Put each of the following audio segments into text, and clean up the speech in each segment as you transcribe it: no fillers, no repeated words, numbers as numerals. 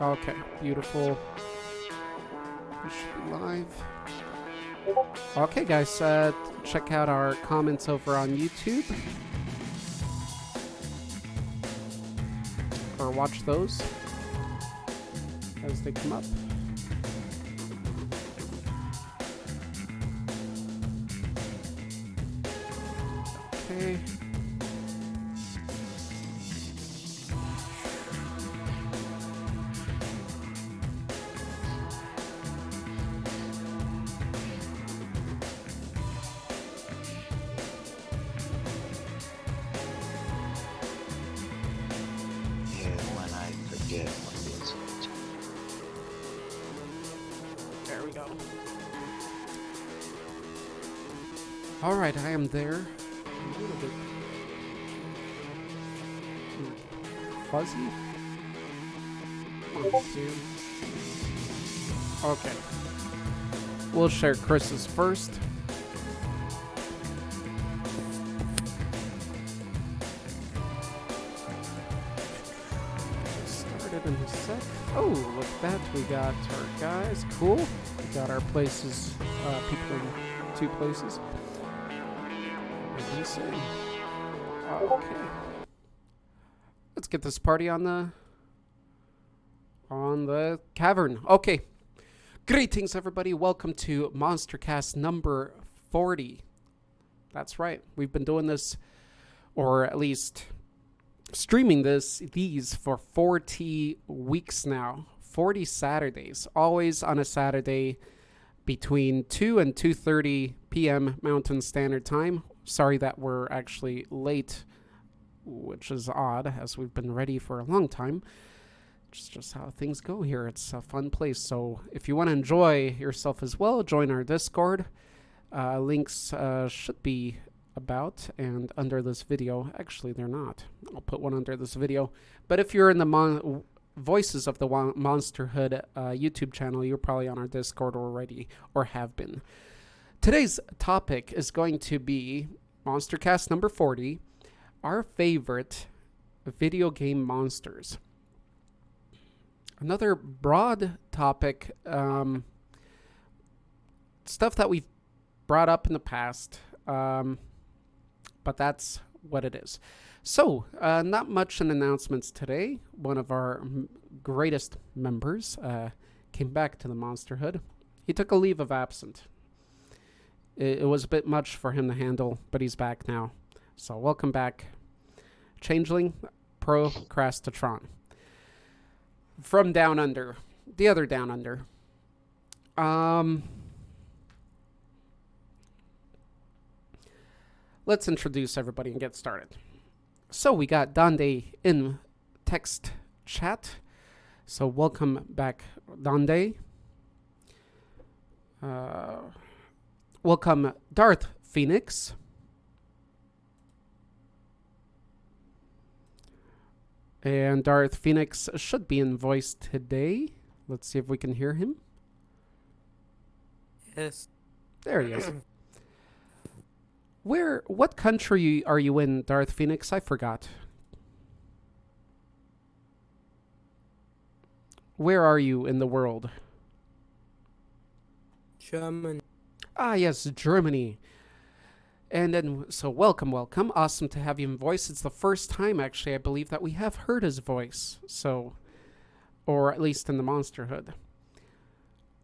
Okay, beautiful. We should be live. Okay, guys, check out our comments over on YouTube. Or watch those as they come up. Okay. When I forget what is it. There we go. All right, I am there. A little bit fuzzy. Let's see. Okay. We'll share Chris's first. Started in a sec. Oh, look at that. We got our guys. Cool. We got our places, people in 2 places. Insane. Okay. Let's get this party on the cavern. Okay. Greetings, everybody. Welcome to Monstercast number 40. That's right. We've been doing this, or at least streaming these for 40 weeks now. 40 Saturdays. Always on a Saturday between 2 and 2:30 p.m. Mountain Standard Time. Sorry that we're actually late, which is odd, as we've been ready for a long time. It's just how things go here. It's a fun place. So if you want to enjoy yourself as well, join our Discord. Links should be about and under this video. Actually, they're not. I'll put one under this video. But if you're in the Voices of the Monsterhood YouTube channel, you're probably on our Discord already or have been. Today's topic is going to be Monstercast number 40, our favorite video game monsters. Another broad topic, stuff that we've brought up in the past, but that's what it is. So, not much in announcements today. One of our greatest members came back to the Monsterhood. He took a leave of absence. It was a bit much for him to handle, but he's back now. So welcome back, Changeling Procrastitron. From Down Under. The other Down Under. Let's introduce everybody and get started. So we got Dande in text chat. So welcome back, Dande. Welcome, Darth Phoenix. And Darth Phoenix should be in voice today. Let's see if we can hear him. Yes. There he is. What country are you in, Darth Phoenix? I forgot. Where are you in the world? German. Ah, yes, Germany. And then, so welcome. Awesome to have you in voice. It's the first time, actually, I believe, that we have heard his voice. So, or at least in the Monsterhood.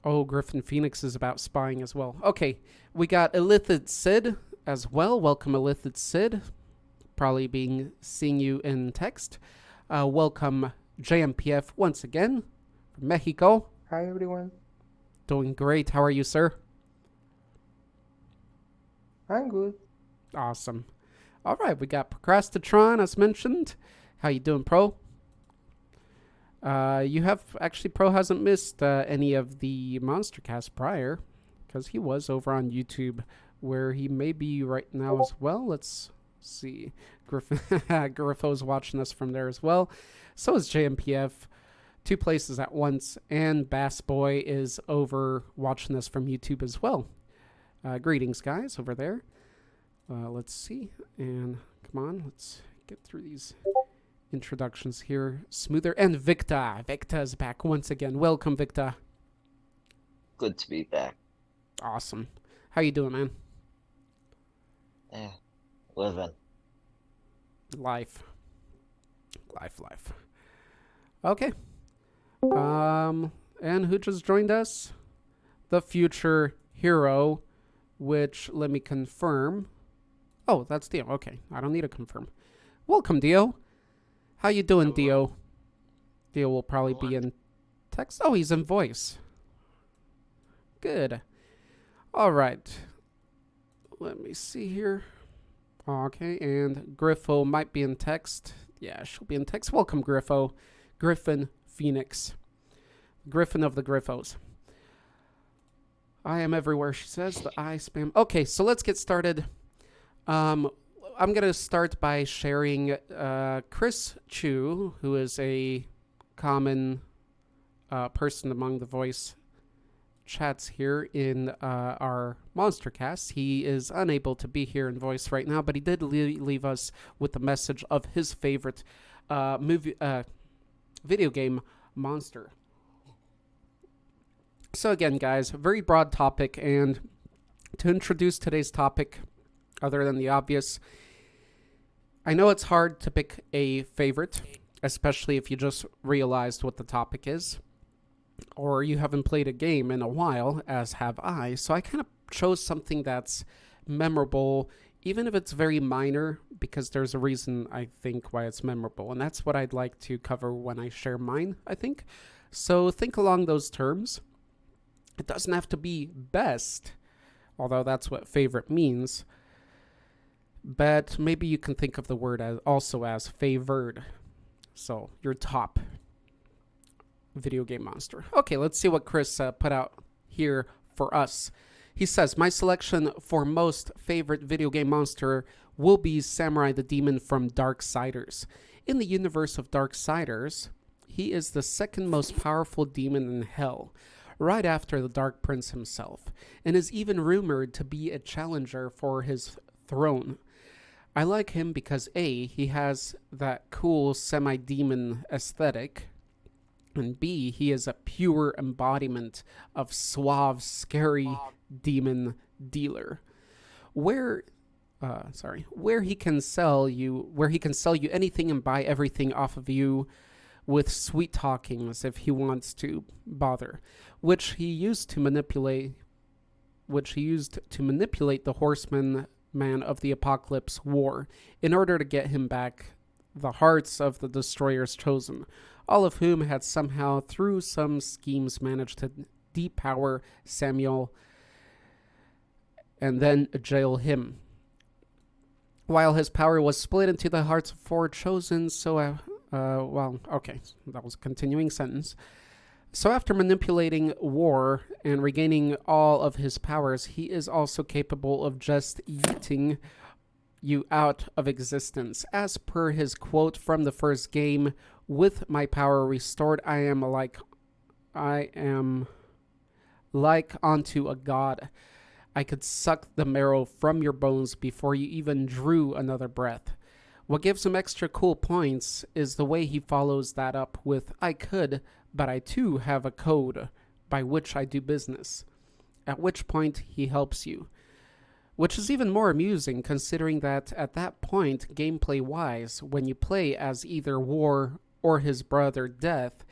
Oh, Griffin Phoenix is about spying as well. Okay, we got Illithid Sid as well. Welcome, Illithid Sid. Probably seeing you in text. Welcome, JMPF, once again, from Mexico. Hi, everyone. Doing great. How are you, sir? I'm good. Awesome. All right, we got Procrastitron, as mentioned. How you doing, Pro? Pro hasn't missed any of the Monstercast prior, because he was over on YouTube, where he may be right now as well. Let's see. Griffo's watching us from there as well. So is JMPF. 2 places at once. And Bass Boy is over watching us from YouTube as well. Greetings, guys, over there. Let's see. And come on, let's get through these introductions here smoother. And Victor. Victor is back once again. Welcome, Victor. Good to be back. Awesome. How you doing, man? Living. Life. Okay. And who just joined us? The future hero, which let me confirm. Oh, that's Dio. Okay, I don't need to confirm. Welcome, Dio. How you doing, Dio? Dio will probably be in text. Oh, he's in voice. Good. All right. Let me see here. Okay, and Griffo might be in text. Yeah, she'll be in text. Welcome, Griffo. Griffin Phoenix. Griffin of the Griffos. I am everywhere, she says. The I spam. Okay, so let's get started. I'm going to start by sharing Chris Chu, who is a common person among the voice chats here in our Monstercast. He is unable to be here in voice right now, but he did leave us with a message of his favorite video game, Monster. So again, guys, a very broad topic, and to introduce today's topic, other than the obvious, I know it's hard to pick a favorite, especially if you just realized what the topic is, or you haven't played a game in a while, as have I. So I kind of chose something that's memorable, even if it's very minor, because there's a reason, I think, why it's memorable. And that's what I'd like to cover when I share mine, I think. So think along those terms. It doesn't have to be best, although that's what favorite means. But maybe you can think of the word as favored. So your top video game monster. Okay, let's see what Chris put out here for us. He says, my selection for most favorite video game monster will be Samurai the Demon from Darksiders. In the universe of Darksiders, he is the second most powerful demon in hell, right after the Dark Prince himself, and is even rumored to be a challenger for his throne. I like him because A, he has that cool semi-demon aesthetic, and B, he is a pure embodiment of suave, scary demon dealer. Where he can sell you anything and buy everything off of you with sweet talkings if he wants to bother, which he used to manipulate the horseman man of the Apocalypse War in order to get him back the hearts of the destroyers chosen, all of whom had somehow through some schemes managed to depower Samuel and then jail him. While his power was split into the hearts of four chosen, that was a continuing sentence. So after manipulating war and regaining all of his powers, he is also capable of just yeeting you out of existence. As per his quote from the first game, with my power restored, I am like unto a god. I could suck the marrow from your bones before you even drew another breath. What gives him extra cool points is the way he follows that up with, I could, but I too have a code by which I do business. At which point he helps you. Which is even more amusing considering that at that point, gameplay-wise, when you play as either War or his brother Death,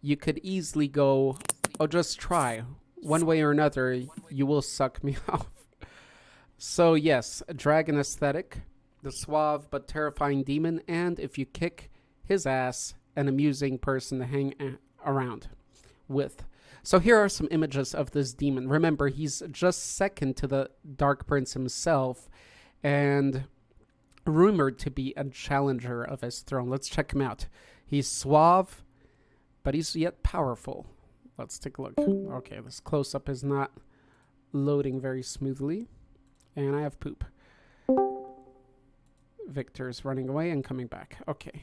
you could easily go, oh, just try. One way or another, you will suck me off. So yes, dragon aesthetic, the suave but terrifying demon, and if you kick his ass, an amusing person to hang around with. So here are some images of this demon. Remember, he's just second to the Dark Prince himself and rumored to be a challenger of his throne. Let's check him out. He's suave, but he's yet powerful. Let's take a look. Okay, this close-up is not loading very smoothly. And I have poop. Victor's running away and coming back. Okay,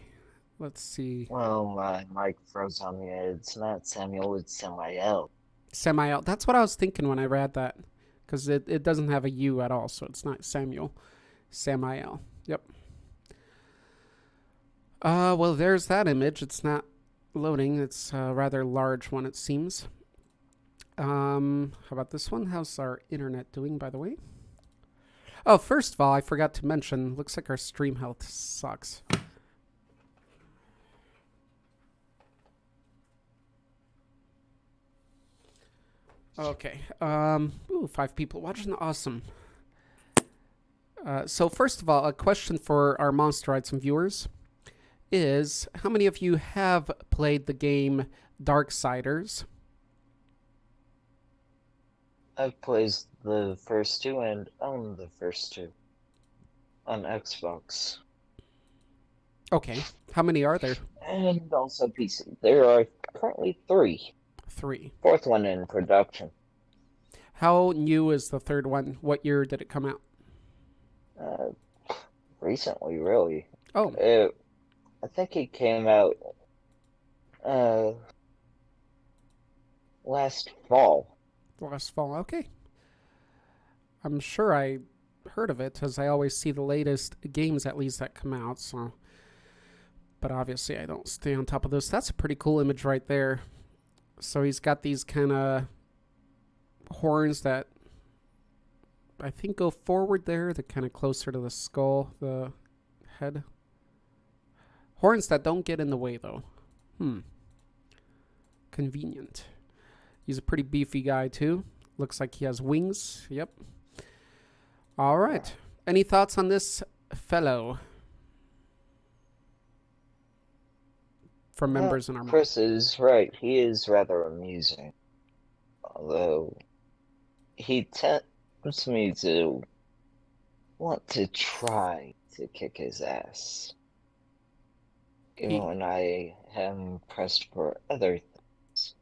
let's see. Well, my mic froze on me. It's not Samuel, it's Samael. Samael. That's what I was thinking when I read that. Because it doesn't have a U at all, so it's not Samuel. Samael. Yep. Well, there's that image. It's not loading. It's a rather large one, it seems. How about this one? How's our internet doing, by the way? Oh, first of all, I forgot to mention, looks like our stream health sucks. Okay. Ooh, 5 people watching. Awesome. So first of all, a question for our Monsterites and viewers is, how many of you have played the game Darksiders? I've played the first two and own the first two on Xbox. Okay. How many are there? And also PC. There are currently 3. 3. 4th one in production. How new is the 3rd one? What year did it come out? Recently, really. Oh, I think it came out last fall. last fall. Okay. I'm sure I heard of it, as I always see the latest games, at least, that come out. So, but obviously I don't stay on top of this. That's a pretty cool image right there. So he's got these kind of horns that I think go forward there. They're kind of closer to the skull, the head. Horns that don't get in the way, though. Convenient. He's a pretty beefy guy, too. Looks like he has wings. Yep. All right. Any thoughts on this fellow? From members in our Chris is right. He is rather amusing. Although, he tempts me to want to try to kick his ass. Even when I am pressed for other things.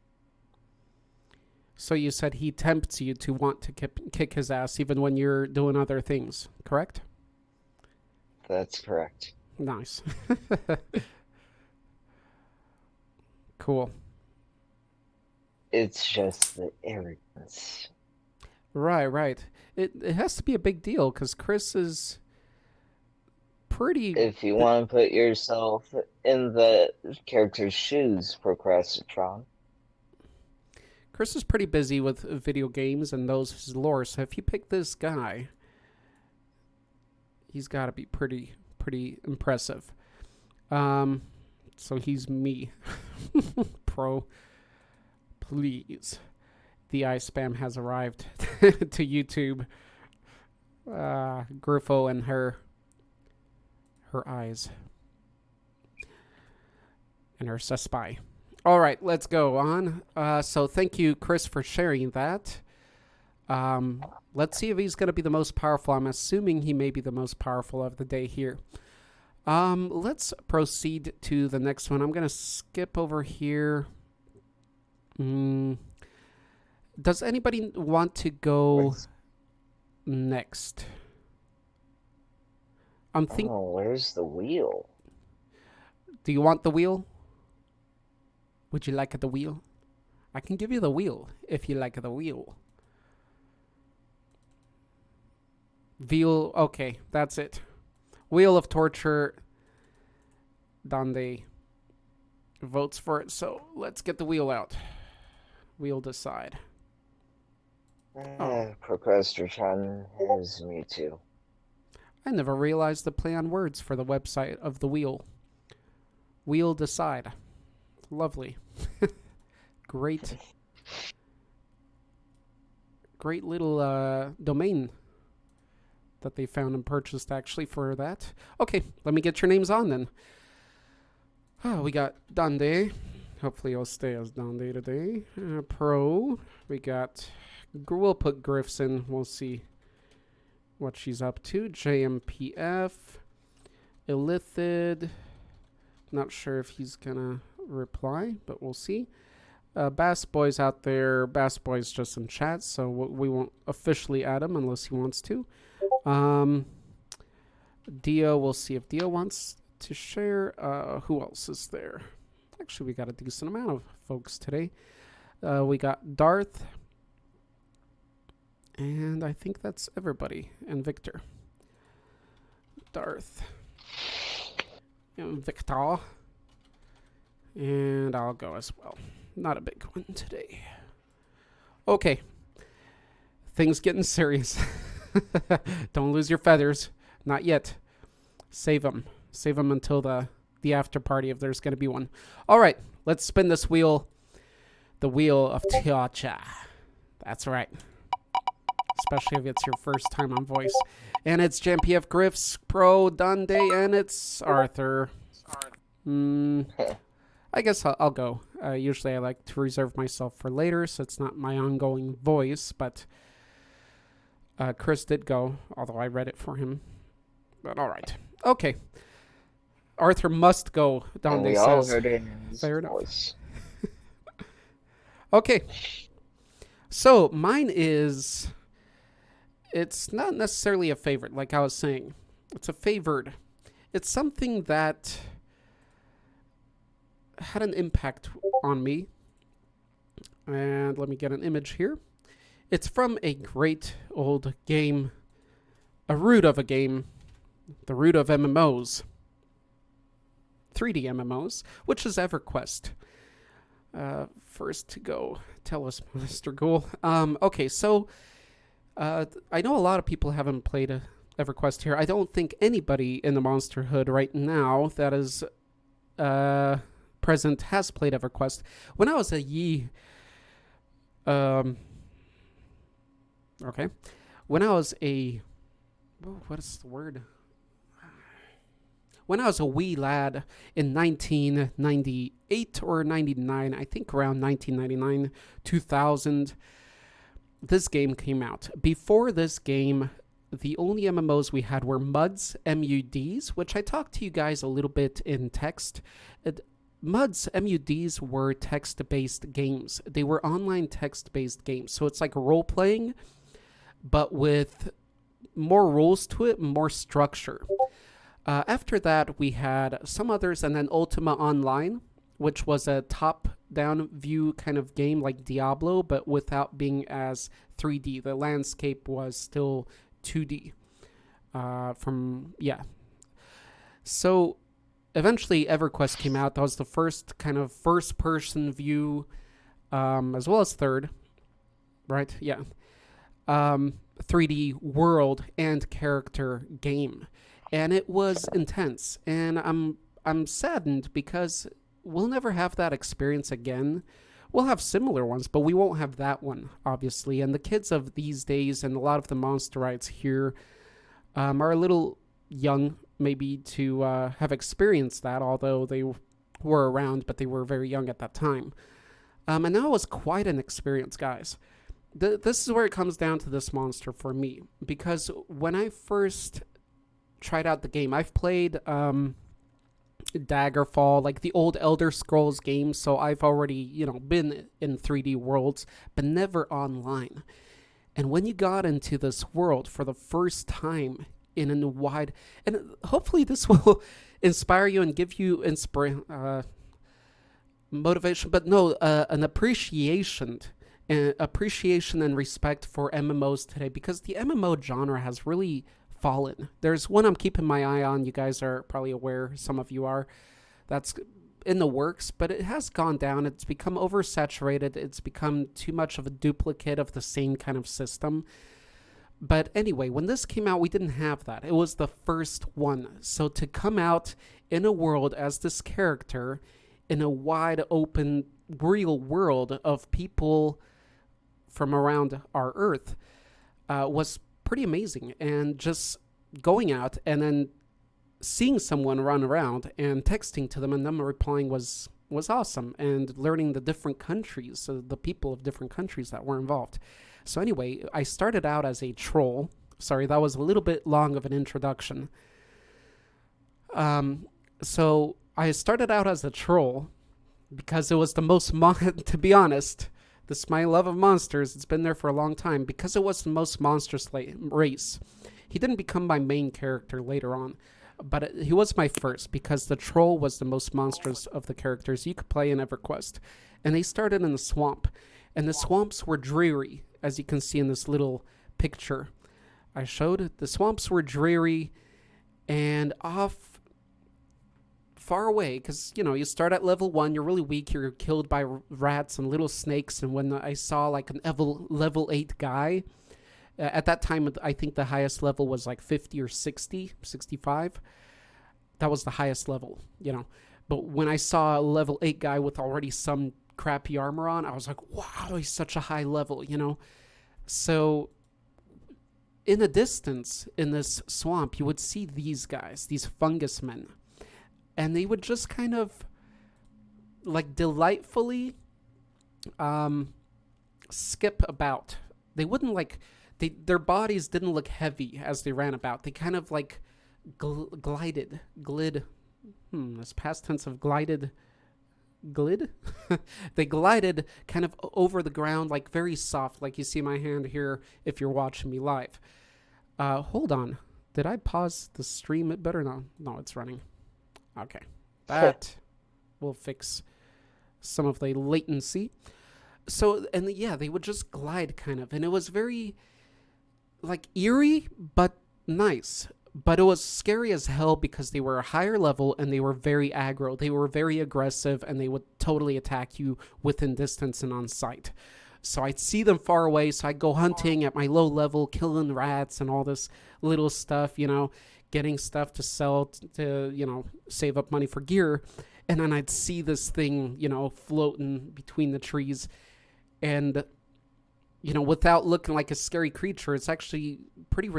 So you said he tempts you to want to kick his ass even when you're doing other things, correct? That's correct. Nice. Cool. It's just the arrogance. Right. It has to be a big deal because Chris is pretty... If you want to put yourself in the character's shoes, Procrastitron. Chris is pretty busy with video games and those his lore, so if you pick this guy, he's got to be pretty impressive. So he's me. Pro, please. The eye spam has arrived to YouTube. Griffo and her eyes. And her spy. All right, let's go on. So thank you, Chris, for sharing that. Let's see if he's going to be the most powerful. I'm assuming he may be the most powerful of the day here. Let's proceed to the next one. I'm going to skip over here. Does anybody want to go next? I'm thinking... Oh, where's the wheel? Do you want the wheel? Would you like the wheel? I can give you the wheel if you like the wheel. Wheel, okay, that's it. Wheel of Torture. Dande votes for it, so let's get the wheel out. We'll decide. Procrastitron has me too. I never realized the play on words for the website of the wheel. Wheel decide. Lovely. Great little domain that they found and purchased actually for that. Okay, let me get your names on then. Oh, we got Dande. Hopefully I'll stay as Dande today. Pro. We got... We'll put Griffs in. We'll see what she's up to. JMPF. Illithid. Not sure if he's gonna reply, but we'll see. Bass Boy's out there. Bass Boy's just in chat, so we won't officially add him unless he wants to. Dio, we'll see if Dio wants to share. Who else is there? Actually, we got a decent amount of folks today. We got Darth. And I think that's everybody. And Victor. Darth. And Victor. And I'll go as well. Not a big one today. Okay. Things getting serious. Don't lose your feathers. Not yet. Save them. Save them until the after party if there's going to be one. All right. Let's spin this wheel. The wheel of Teacha. That's right. Especially if it's your first time on voice. And it's JMPF Griff's Pro Dundee and it's Arthur. I guess I'll go. Usually I like to reserve myself for later, so it's not my ongoing voice, but Chris did go, although I read it for him. But all right. Okay. Arthur must go, And Dundee we all says. heard it in his Fair enough. voice. Okay. So mine is, it's not necessarily a favorite, like I was saying. It's a favored. It's something that had an impact on me. And let me get an image here. It's from a great old game, a root of a game, the root of MMOs, 3D MMOs, which is EverQuest. First to go, tell us, Mr. Ghoul. Okay, so I know a lot of people haven't played EverQuest here. I don't think anybody in the Monsterhood right now that is present has played EverQuest. When I was a when I was a, what is the word? When I was a wee lad in 1998 or 99, I think around 1999, 2000, this game came out. Before this game, the only MMOs we had were MUDs, MUDs, which I talked to you guys a little bit in text. MUDs, MUDs were text-based games. They were online text-based games. So it's like role-playing, but with more rules to it, more structure. After that, we had some others, and then Ultima Online, which was a top-down view kind of game like Diablo, but without being as 3D. The landscape was still 2D. So eventually EverQuest came out. That was the first kind of first-person view, as well as third, right? Yeah. 3D world and character game. And it was intense. And I'm saddened because we'll never have that experience again. We'll have similar ones, but we won't have that one, obviously. And the kids of these days and a lot of the Monsterites here are a little young, maybe, to have experienced that, although they were around, but they were very young at that time. And that was quite an experience, guys. This is where it comes down to this monster for me. Because when I first tried out the game, I've played Daggerfall, like the old Elder Scrolls games, so I've already, been in 3D worlds, but never online. And when you got into this world for the first time in a wide, and hopefully this will inspire you and give you motivation, but no, an appreciation and respect for MMOs today, because the MMO genre has really fallen. There's one I'm keeping my eye on. You guys are probably aware, some of you are, that's in the works, but it has gone down. It's become oversaturated. It's become too much of a duplicate of the same kind of system. But anyway, when this came out, we didn't have that. It was the first one. So to come out in a world as this character in a wide open real world of people from around our Earth was pretty amazing. And just going out and then seeing someone run around and texting to them and them replying was awesome. And learning the different countries, the people of different countries that were involved. So anyway, I started out as a troll. Sorry, that was a little bit long of an introduction. So I started out as a troll because it was the most, to be honest, this is my love of monsters. It's been there for a long time because it was the most monstrous race. He didn't become my main character later on, but he was my first because the troll was the most monstrous of the characters you could play in EverQuest. And they started in the swamp, and the swamps were dreary, as you can see in this little picture I showed. The swamps were dreary, and off far away because, you start at level 1, you're really weak, you're killed by rats and little snakes. And when I saw like an level 8 guy, at that time, I think the highest level was like 50 or 60, 65. That was the highest level. But when I saw a level 8 guy with already some crappy armor on, I was like, wow, he's such a high level. So in the distance, in this swamp, you would see these guys, these fungus men. And they would just kind of, like, delightfully skip about. They wouldn't, like, their bodies didn't look heavy as they ran about. They kind of, like, glid. This past tense of glided. Glid? They glided kind of over the ground, like, very soft, like you see my hand here if you're watching me live. Hold on. Did I pause the stream? It better not. No, it's running. Okay. That will fix some of the latency. So, and yeah, they would just glide kind of. And it was very, like, eerie, but nice. But it was scary as hell because they were a higher level and they were very aggro. They were very aggressive and they would totally attack you within distance and on sight. So I'd see them far away, so I'd go hunting at my low level, killing rats and all this little stuff, getting stuff to sell to, save up money for gear. And then I'd see this thing, floating between the trees. And, without looking like a scary creature, it's actually pretty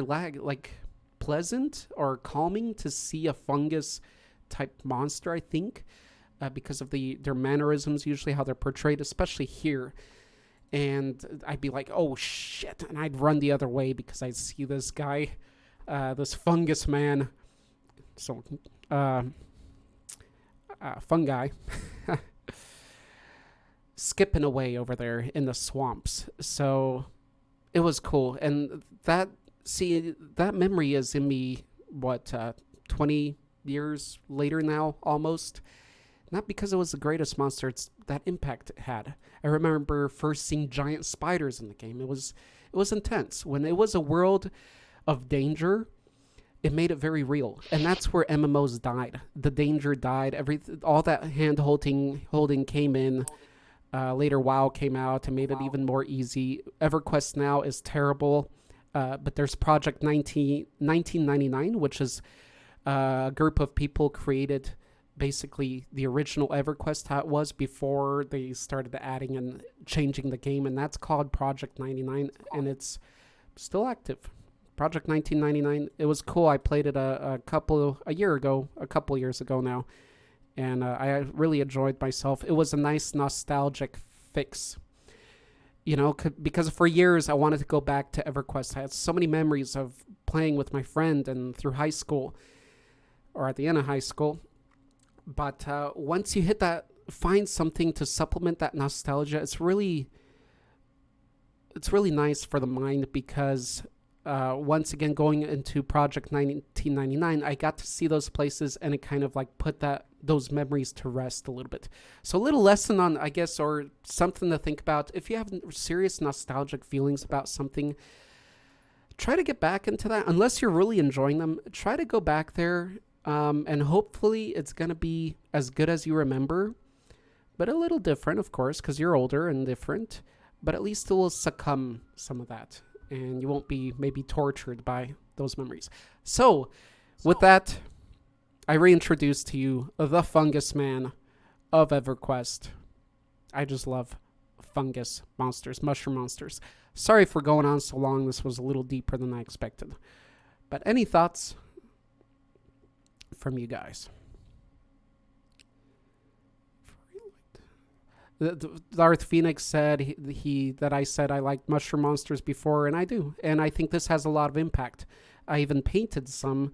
pleasant or calming to see a fungus type monster, I think, because of their mannerisms, usually how they're portrayed, especially here. And I'd be like, oh shit, and I'd run the other way because I'd see this guy, this fungus man, so fungi, skipping away over there in the swamps. So it was cool, and that memory is in me, 20 years later now, almost. Not because it was the greatest monster, it's that impact it had. I remember first seeing giant spiders in the game. It was intense. When it was a world of danger, it made it very real. And that's where MMOs died. The danger died. All that holding came in. Later WoW came out and made it even more easy. EverQuest now is terrible. But there's Project 1999, which is a group of people created basically the original EverQuest, how it was before they started adding and changing the game, and that's called Project 99, and it's still active. Project 1999, it was cool. I played it a couple years ago now, and I really enjoyed myself. It was a nice nostalgic fix. Because for years I wanted to go back to EverQuest. I had so many memories of playing with my friend and through high school, or at the end of high school. But once you find something to supplement that nostalgia, it's really nice for the mind because once again, going into Project 1999, I got to see those places and it kind of like put those memories to rest a little bit. So a little lesson on, I guess, or something to think about. If you have serious nostalgic feelings about something, try to get back into that. Unless you're really enjoying them, try to go back there. And hopefully it's going to be as good as you remember, but a little different, of course, because you're older and different, but at least it will succumb some of that and you won't be maybe tortured by those memories. So with that, I reintroduce to you the fungus man of EverQuest. I just love fungus monsters, mushroom monsters. Sorry for going on so long. This was a little deeper than I expected, but any thoughts from you guys? Darth Phoenix said that I said I liked mushroom monsters before, and I do. And I think this has a lot of impact. I even painted some,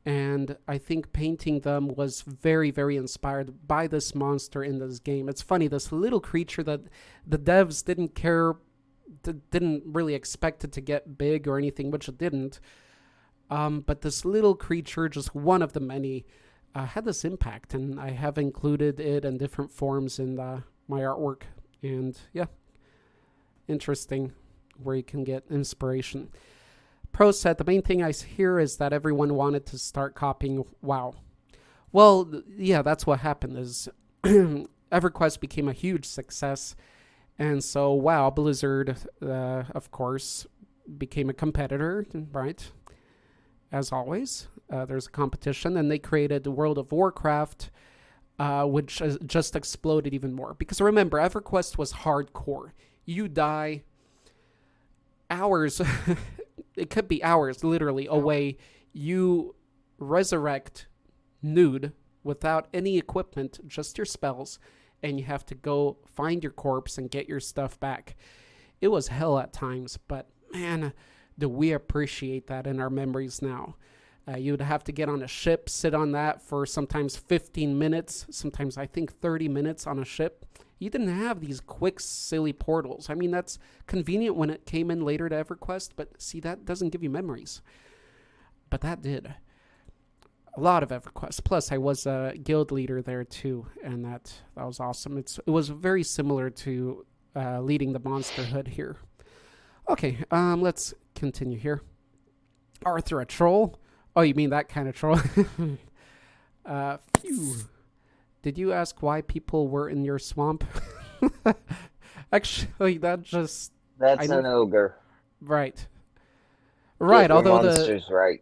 and I think painting them was very, very inspired by this monster in this game. It's funny, this little creature that the devs didn't really expect it to get big or anything, which it didn't. But this little creature, just one of the many, had this impact, and I have included it in different forms in my artwork. And yeah, interesting where you can get inspiration. Pro said the main thing I hear is that everyone wanted to start copying WoW. Well, yeah, that's what happened is EverQuest became a huge success. And so, wow, Blizzard, of course, became a competitor, right? As always, there's a competition, and they created the World of Warcraft, which just exploded even more. Because remember, EverQuest was hardcore. You die hours, it could be hours, literally, away. You resurrect nude without any equipment, just your spells, and you have to go find your corpse and get your stuff back. It was hell at times, but man, do we appreciate that in our memories now. You would have to get on a ship, sit on that for sometimes 15 minutes, sometimes I think 30 minutes on a ship. You didn't have these quick, silly portals. I mean, that's convenient when it came in later to EverQuest, but see, that doesn't give you memories. But that did. A lot of EverQuest. Plus, I was a guild leader there too, and that was awesome. It was very similar to leading the Monsterhood here. Okay, let's continue here. Arrrrr, a troll? Oh, you mean that kind of troll? Phew. Did you ask why people were in your swamp? Actually, That's know. an ogre. Right. Right, Get your although monsters right.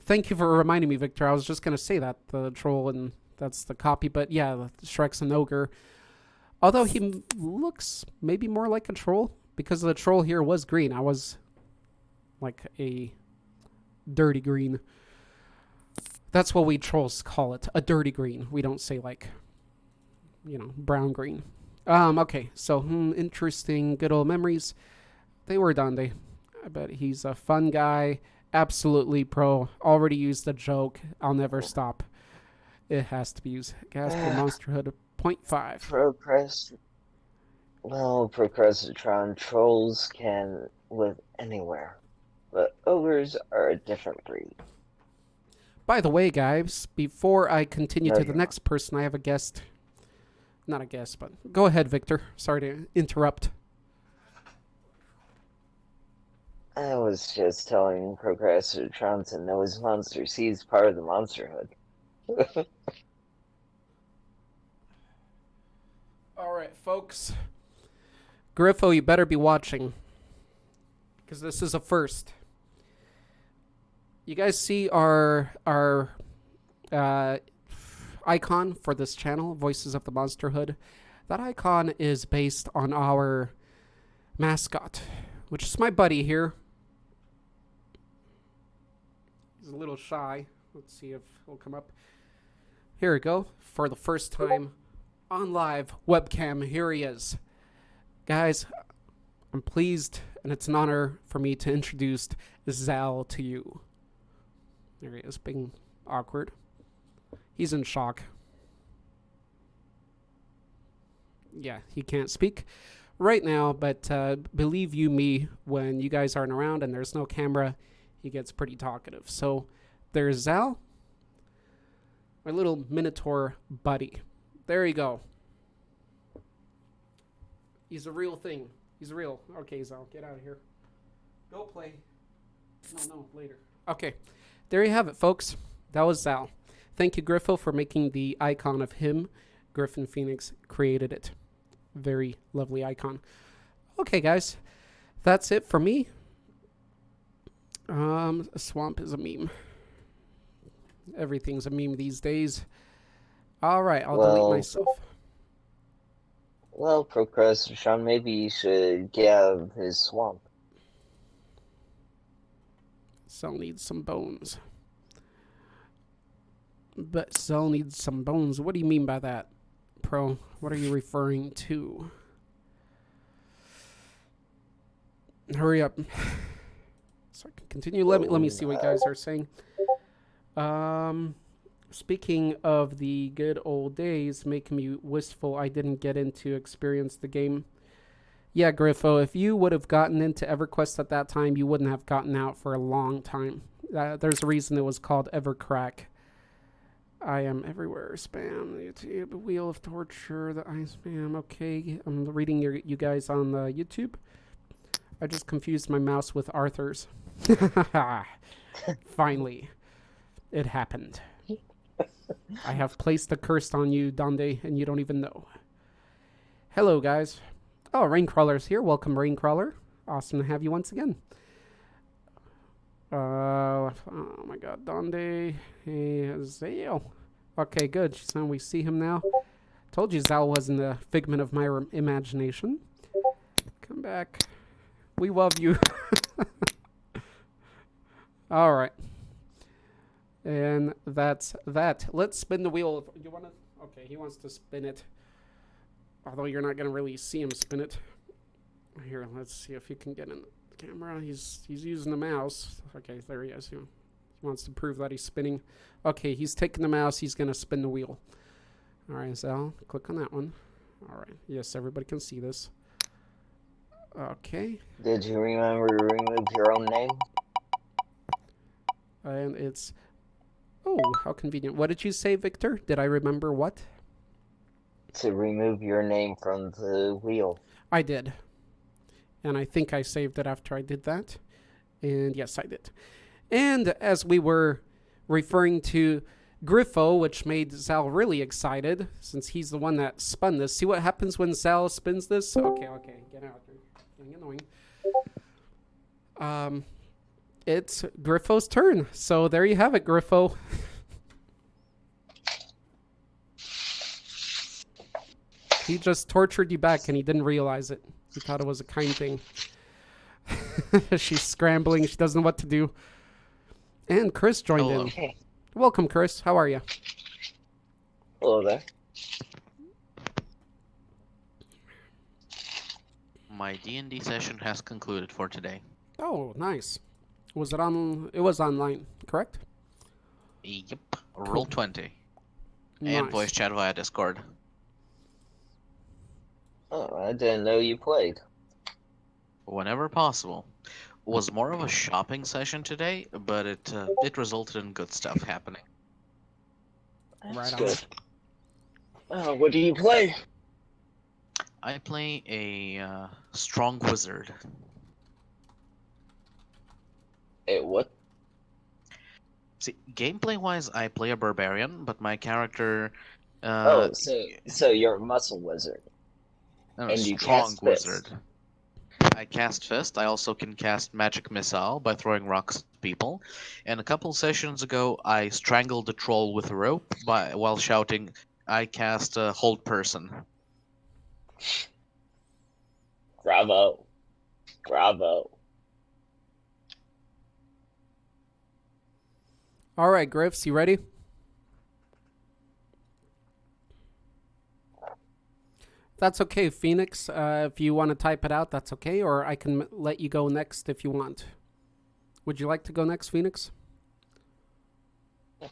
Thank you for reminding me, Victor. I was just going to say that, the troll, and that's the copy. But yeah, Shrek's an ogre. Although he looks maybe more like a troll, because the troll here was green. I was like a dirty green. That's what we trolls call it, a dirty green. We don't say like, brown green. Okay, so interesting, good old memories. They were done. I bet he's a fun guy. Absolutely pro. Already used the joke. I'll never stop. It has to be used. Gas for Monsterhood 0.5. Procrastitron trolls can live anywhere, but ogres are a different breed. By the way, guys, before I continue No, to the you're next person, I have a guest. Not a guest, but go ahead, Victor. Sorry to interrupt. I was just telling Procrastitron to know his monsters. He's part of the Monsterhood. All right, folks. Griffo, you better be watching, because this is a first. You guys see our icon for this channel, Voices of the Monsterhood. That icon is based on our mascot, which is my buddy here. He's a little shy. Let's see if he'll come up. Here we go. For the first time on live webcam, here he is. Guys, I'm pleased, and it's an honor for me to introduce Zal to you. There he is, being awkward. He's in shock. Yeah, he can't speak right now, but believe you me, when you guys aren't around and there's no camera, he gets pretty talkative. So there's Zal, my little Minotaur buddy. There you go. He's a real thing. He's real. Okay, Zal, get out of here. Go play. No, later. Okay, there you have it, folks. That was Zal. Thank you, Griffo, for making the icon of him. Griffin Phoenix created it. Very lovely icon. Okay, guys. That's it for me. A swamp is a meme. Everything's a meme these days. All right, I'll delete myself. Well, Procrastitron, maybe you should get out of his swamp. Cell needs some bones. But Cell needs some bones. What do you mean by that, Pro? What are you referring to? Hurry up. So I can continue. Let me see what you guys are saying. Speaking of the good old days, making me wistful I didn't get into experience the game. Yeah, Griffo, if you would have gotten into EverQuest at that time, you wouldn't have gotten out for a long time. There's a reason it was called Evercrack. I am everywhere. Spam, YouTube, Wheel of Torture, the I spam. Okay, I'm reading you guys on the YouTube. I just confused my mouse with Arthur's. Finally, it happened. I have placed a curse on you, Donde, and you don't even know. Hello, guys. Oh, Raincrawler's here. Welcome, Raincrawler. Awesome to have you once again. Oh my God, Donde. Hey, Zale. Okay, good. So we see him now. Told you Zal wasn't a figment of my imagination. Come back. We love you. All right. And that's that. Let's spin the wheel. You want to? Okay, he wants to spin it. Although you're not going to really see him spin it. Here, let's see if you can get in the camera. He's using the mouse. Okay, there he is. He wants to prove that he's spinning. Okay, he's taking the mouse. He's going to spin the wheel. All right, Zal, click on that one. All right. Yes, everybody can see this. Okay. Did you remember to remove your own name? And it's... Oh, how convenient. What did you say, Victor? Did I remember what? To remove your name from the wheel. I did. And I think I saved it after I did that. And yes, I did. And as we were referring to Griffo, which made Zal really excited, since he's the one that spun this. See what happens when Zal spins this? Okay, get out. You're getting annoying. It's Griffo's turn. So there you have it, Griffo. He just tortured you back and he didn't realize it. He thought it was a kind thing. She's scrambling. She doesn't know what to do. And Chris joined in. Hey. Welcome, Chris. How are you? Hello there. My D&D session has concluded for today. Oh, nice. Was it on? It was online, correct? Yep. Roll 20. Nice. And voice chat via Discord. Oh, I didn't know you played. Whenever possible. Was more of a shopping session today, but it resulted in good stuff happening. That's Right good. What do you play? I play a strong wizard. What? See, gameplay-wise, I play a barbarian, but my character... So you're a muscle wizard. I'm a and you strong cast Fist. wizard. I cast Fist. I also can cast Magic Missile by throwing rocks at people. And a couple sessions ago, I strangled the troll with a rope while shouting, I cast Hold Person. Bravo. Bravo. All right, Griffs, you ready? That's okay, Phoenix. If you want to type it out, that's okay. Or I can let you go next if you want. Would you like to go next, Phoenix?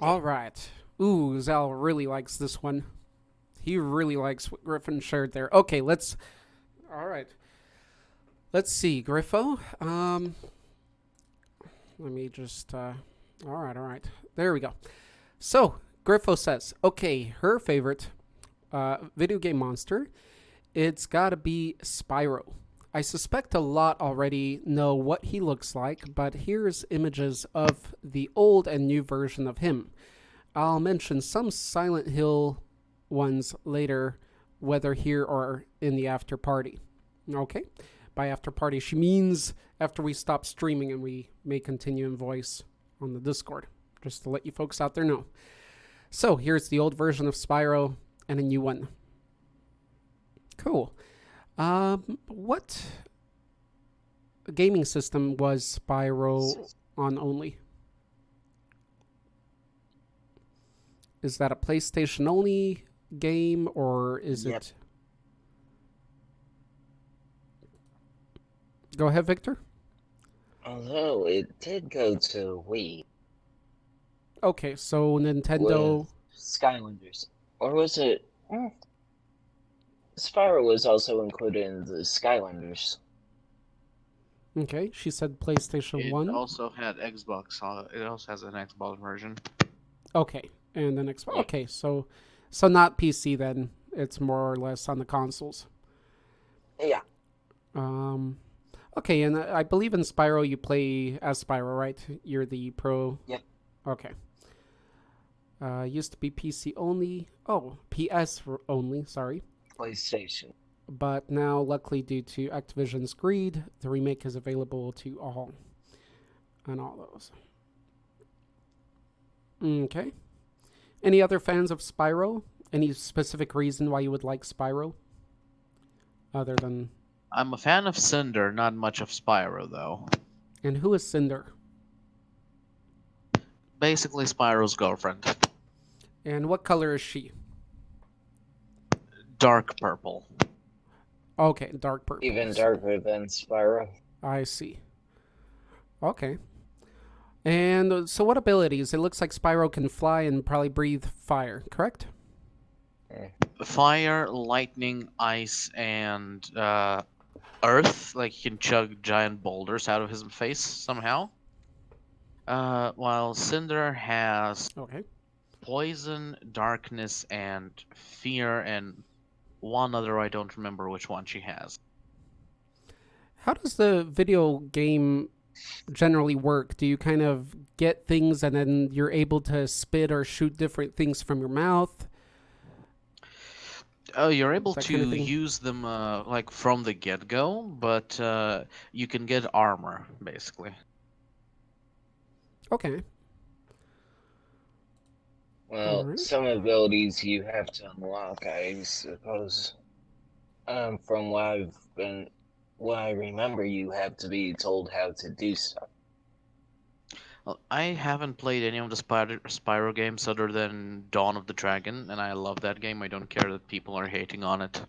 All right. Ooh, Zal really likes this one. He really likes what Griffin shared there. Okay, let's... All right. Let's see, Griffo. Let me just... All right. There we go. So, Griffo says, okay, her favorite video game monster... It's got to be Spyro. I suspect a lot already know what he looks like, but here's images of the old and new version of him. I'll mention some Silent Hill ones later, whether here or in the after party. Okay? By after party, she means after we stop streaming and we may continue in voice on the Discord, just to let you folks out there know. So here's the old version of Spyro and a new one. Cool. What gaming system was Spyro on only? Is that a PlayStation only game or is it? Go ahead, Victor. Although it did go to Wii. Okay, so Nintendo... With Skylanders. Or was it... Spyro was also included in the Skylanders. Okay, she said PlayStation 1. It also had Xbox. It also has an Xbox version. Okay, and then Xbox. Okay, so not PC then. It's more or less on the consoles. Yeah. Okay, and I believe in Spyro you play as Spyro, right? You're the pro. Yep. Okay. Used to be PC only. Oh, PS only, sorry. PlayStation. But now, luckily, due to Activision's greed, the remake is available to all. On all those. Okay. Any other fans of Spyro? Any specific reason why you would like Spyro? Other than... I'm a fan of Cinder, not much of Spyro, though. And who is Cinder? Basically, Spyro's girlfriend. And what color is she? Dark purple. Okay, dark purple. Even darker than Spyro. I see. Okay. And so what abilities? It looks like Spyro can fly and probably breathe fire, correct? Fire, lightning, ice, and earth. Like he can chug giant boulders out of his face somehow. While Cinder has Okay. poison, darkness, and fear, and one other I don't remember which one she has. How does the video game generally work? Do you kind of get things and then you're able to spit or shoot different things from your mouth? Oh, you're able That to kind of thing? use them like from the get-go, but you can get armor basically. Okay. Well, Alright. some abilities you have to unlock, I suppose. From what I remember, you have to be told how to do stuff. Well, I haven't played any of the Spyro games other than Dawn of the Dragon, and I love that game. I don't care that people are hating on it.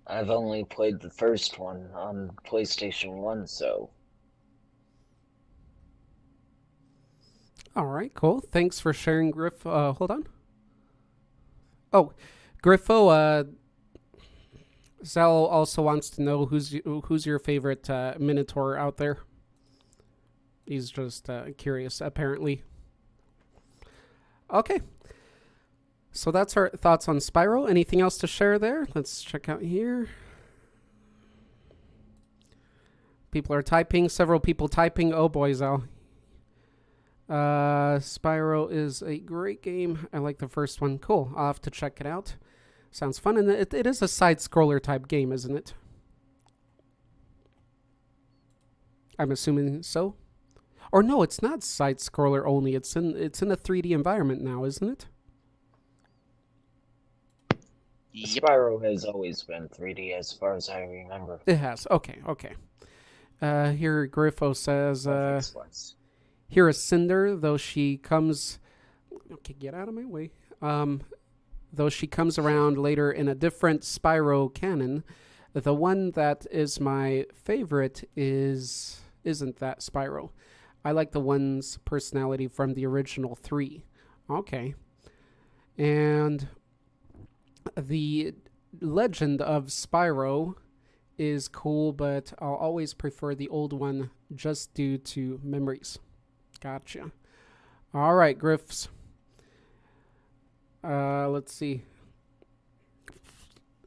I've only played the first one on PlayStation 1, so... Alright, cool. Thanks for sharing, Griff. Hold on. Oh, Griffo, Zal also wants to know who's your favorite Minotaur out there. He's just curious, apparently. Okay. So that's our thoughts on Spyro. Anything else to share there? Let's check out here. People are typing. Several people typing. Oh boy, Zal. Spyro is a great game. I like the first one. Cool. I'll have to check it out. Sounds fun. And it is a side-scroller type game, isn't it? I'm assuming so. Or no, it's not side-scroller only. It's in a 3D environment now, isn't it? Yep. Spyro has always been 3D as far as I remember. It has. Okay. Here Griffo says, Xbox. here is Cinder, though she comes... Okay, get out of my way. Though she comes around later in a different Spyro canon, the one that is my favorite isn't that Spyro. I like the one's personality from the original 3. Okay. And the legend of Spyro is cool, but I'll always prefer the old one just due to memories. Gotcha. All right, Griffs. Let's see.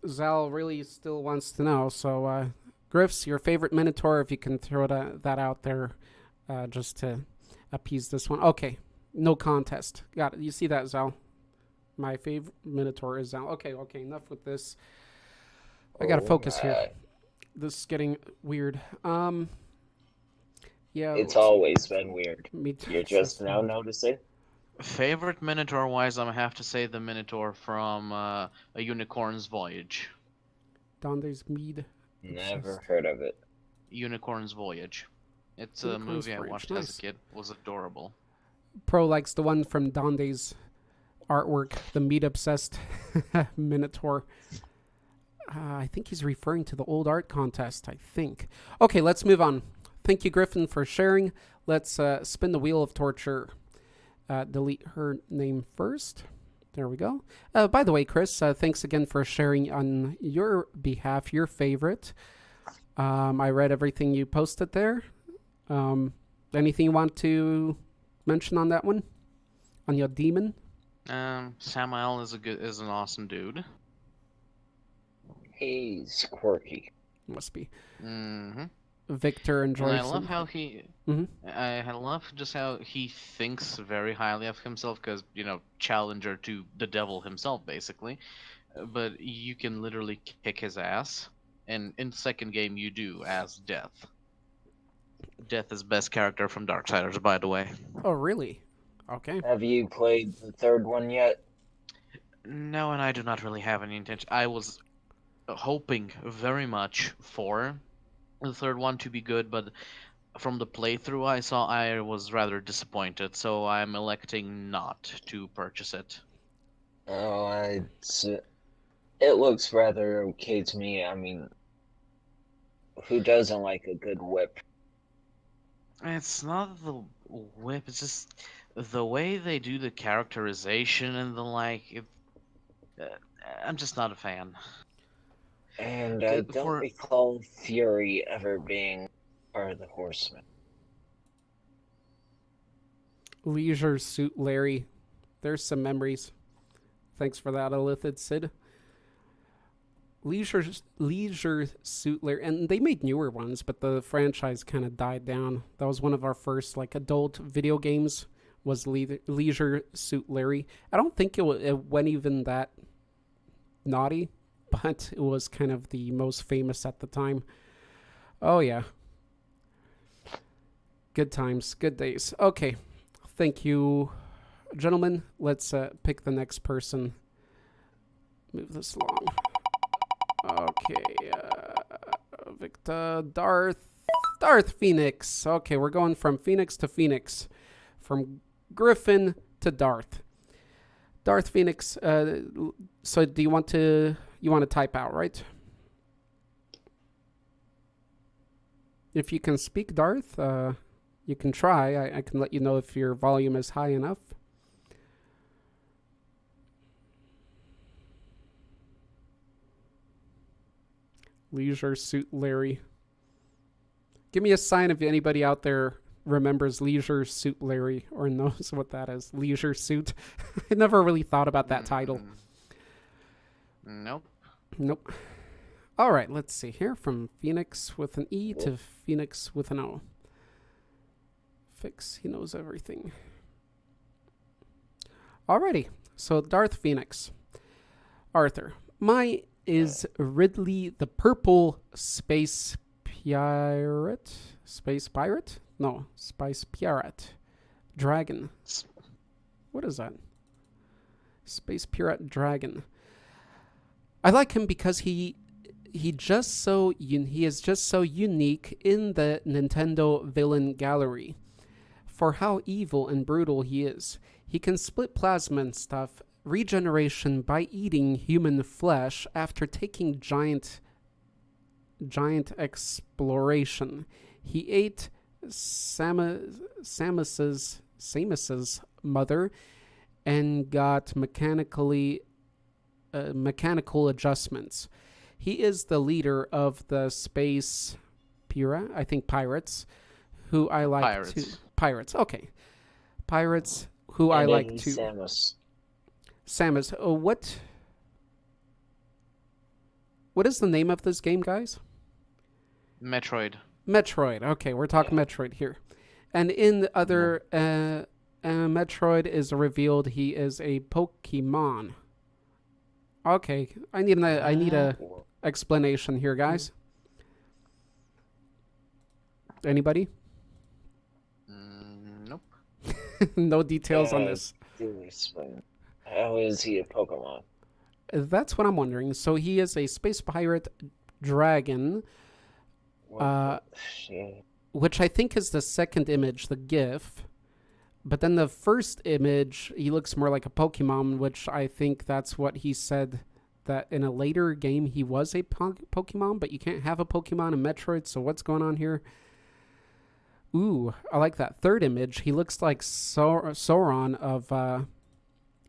Zal really still wants to know. So, Griffs, your favorite Minotaur, if you can throw that out there just to appease this one. Okay. No contest. Got it. You see that, Zal? My favorite Minotaur is Zal. Okay. Enough with this. I gotta focus here. This is getting weird. Yeah. It's always been weird. Me too. You're just now noticing? Favorite Minotaur wise, I'm gonna have to say the Minotaur from A Unicorn's Voyage. Dante's Mead. Never heard of it. Unicorn's Voyage. It's a Unicorn's movie I Voyage, watched nice. as a kid. It was adorable. Pro likes the one from Dante's artwork, the meat obsessed Minotaur. I think he's referring to the old art contest, I think. Okay, let's move on. Thank you, Griffin, for sharing. Let's spin the wheel of torture. Delete her name first. There we go. By the way, Chris, thanks again for sharing on your behalf, your favorite. I read everything you posted there. Anything you want to mention on that one? On your demon? Samael is an awesome dude. He's quirky. Must be. Mm-hmm. Victor And enjoys I love them. how he. Hmm. I love just how he thinks very highly of himself, because challenger to the devil himself, basically. But you can literally kick his ass, and in the second game you do as Death. Death is best character from Darksiders, by the way. Oh, really? Okay. Have you played the third one yet? No, and I do not really have any intention. I was hoping very much for the third one to be good, but from the playthrough I saw, I was rather disappointed, so I'm electing not to purchase it. Oh, it looks rather okay to me. I mean, who doesn't like a good whip? It's not the whip, it's just the way they do the characterization and the like. Uh, I'm just not a fan. And I don't For recall Fury ever being part of the Horsemen. Leisure Suit Larry. There's some memories. Thanks for that, Elithid Sid. Leisure Suit Larry, and they made newer ones, but the franchise kind of died down. That was one of our first adult video games. Was Leisure Suit Larry? I don't think it went even that naughty, but it was kind of the most famous at the time. Oh yeah, good times, good days. Okay, thank you, gentlemen. Let's pick the next person. Move this along. Okay, Victor, Darth Phoenix. Okay, we're going from Phoenix to Phoenix, from Griffin to Darth. Darth Phoenix. So, do you want to type out, right? If you can speak, Darth, you can try. I can let you know if your volume is high enough. Leisure Suit Larry. Give me a sign if anybody out there remembers Leisure Suit Larry or knows what that is. Leisure Suit. I never really thought about that title. Nope. Nope. All right, let's see here. From Phoenix with an E to Phoenix with an O. Fix. He knows everything. Alrighty. So Darth Phoenix. Arthur. My is Ridley the Purple Space Pirate? Space Pirate? No, Spice Pirate. Dragon. What is that? Space Pirate Dragon. I like him because he is just so unique in the Nintendo villain gallery for how evil and brutal he is. He can split plasma and stuff, regeneration by eating human flesh after taking giant exploration. He ate Samus's mother and got mechanical adjustments. He is the leader of the Space Pirates, who I like Pirates. Okay. Pirates, who I like to... Samus. Oh, what is the name of this game, guys? Metroid. Okay, we're talking Metroid here. And in the other Metroid is revealed he is a Pokemon. Okay, I need a explanation here, guys. Anybody? Nope. No details on this. Do explain. How is he a Pokemon? That's what I'm wondering. So he is a space pirate dragon, which I think is the second image, the GIF. But then the first image, he looks more like a Pokemon, which I think that's what he said, that in a later game he was a Pokemon, but you can't have a Pokemon in Metroid, so what's going on here? Ooh, I like that third image. He looks like Sauron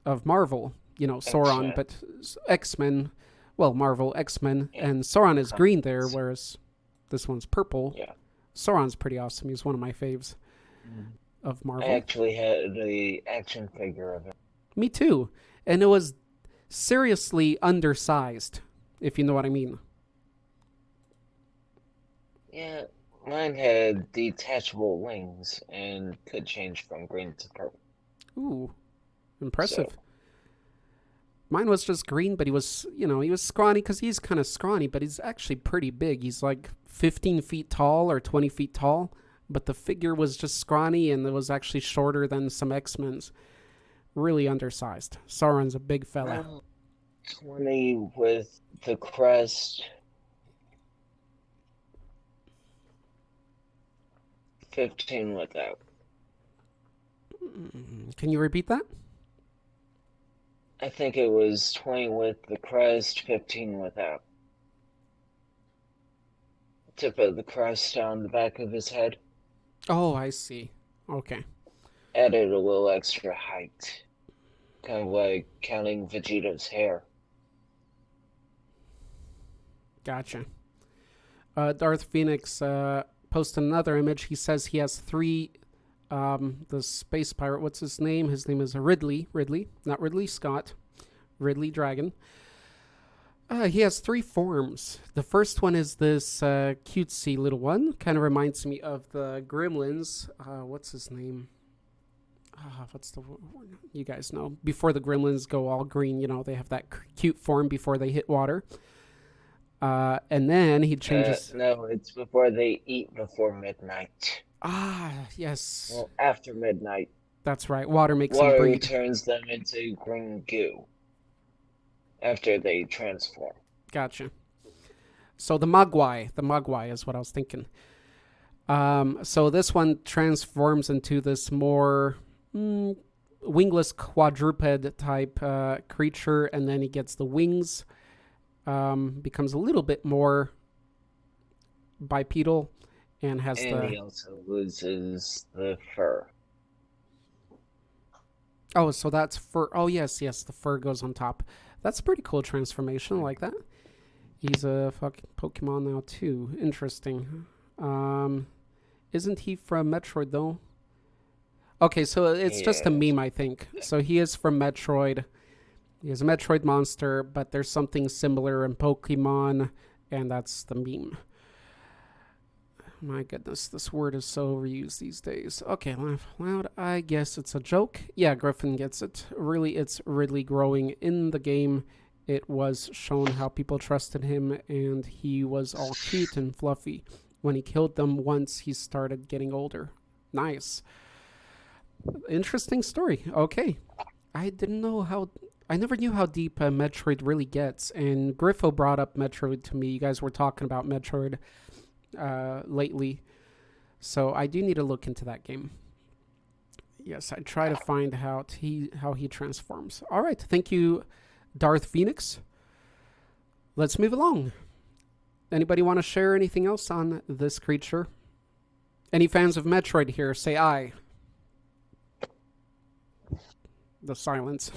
of Marvel. You know, Sauron, X-Men. but X-Men, well, Marvel, X-Men, and Sauron is green there, whereas this one's purple. Yeah. Sauron's pretty awesome. He's one of my faves of Marvel. I actually had the action figure of it. Me too. And it was seriously undersized, if you know what I mean. Yeah, Mine had detachable wings and could change from green to purple. Ooh, impressive. So, Mine was just green, but he was, he was scrawny because he's kind of scrawny, but he's actually pretty big. He's like 15 feet tall or 20 feet tall, but the figure was just scrawny and it was actually shorter than some X-Men's. Really undersized. Sauron's a big fella. well, 20 with the crest, 15 without. Can you repeat that? I think it was 20 with the crest, 15 without. Tip of the crest on the back of his head. Oh, I see. Okay. Added a little extra height. Kind of like counting Vegeta's hair. Gotcha. Darth Phoenix posted another image. He says he has three. The space pirate, what's his name? His name is Ridley. Ridley, not Ridley Scott. Ridley Dragon. He has three forms. The first one is this cutesy little one. Kind of reminds me of the Gremlins. What's his name? You guys know. Before the Gremlins go all green, they have that cute form before they hit water. And then he changes. No, it's before they eat before midnight. Yes. Well, after midnight. That's right. Water makes them Water breathe. turns them into green goo. After they transform. Gotcha. So the Mogwai is what I was thinking. So this one transforms into this more wingless quadruped type creature, and then he gets the wings, becomes a little bit more bipedal, and has he also loses the fur. Oh, so that's fur. Oh, yes, the fur goes on top. That's a pretty cool transformation. I like that. He's a fucking Pokemon now, too. Interesting. Isn't he from Metroid, though? Okay, so it's just a meme, I think. So he is from Metroid. He is a Metroid monster, but there's something similar in Pokemon, and that's the meme. My goodness, this word is so overused these days. Okay, laugh loud. I guess it's a joke. Yeah, Griffin gets it. Really, it's Ridley growing in the game. It was shown how people trusted him, and he was all cute and fluffy. When he killed them once, he started getting older. Nice. Interesting story. Okay. I never knew how deep Metroid really gets, and Griffo brought up Metroid to me. You guys were talking about Metroid lately, so I do need to look into that game. Yes, I try to find how he transforms. All right, thank you, Darth Phoenix. Let's move along. Anybody want to share anything else on this creature? Any fans of Metroid here? Say aye. The silence.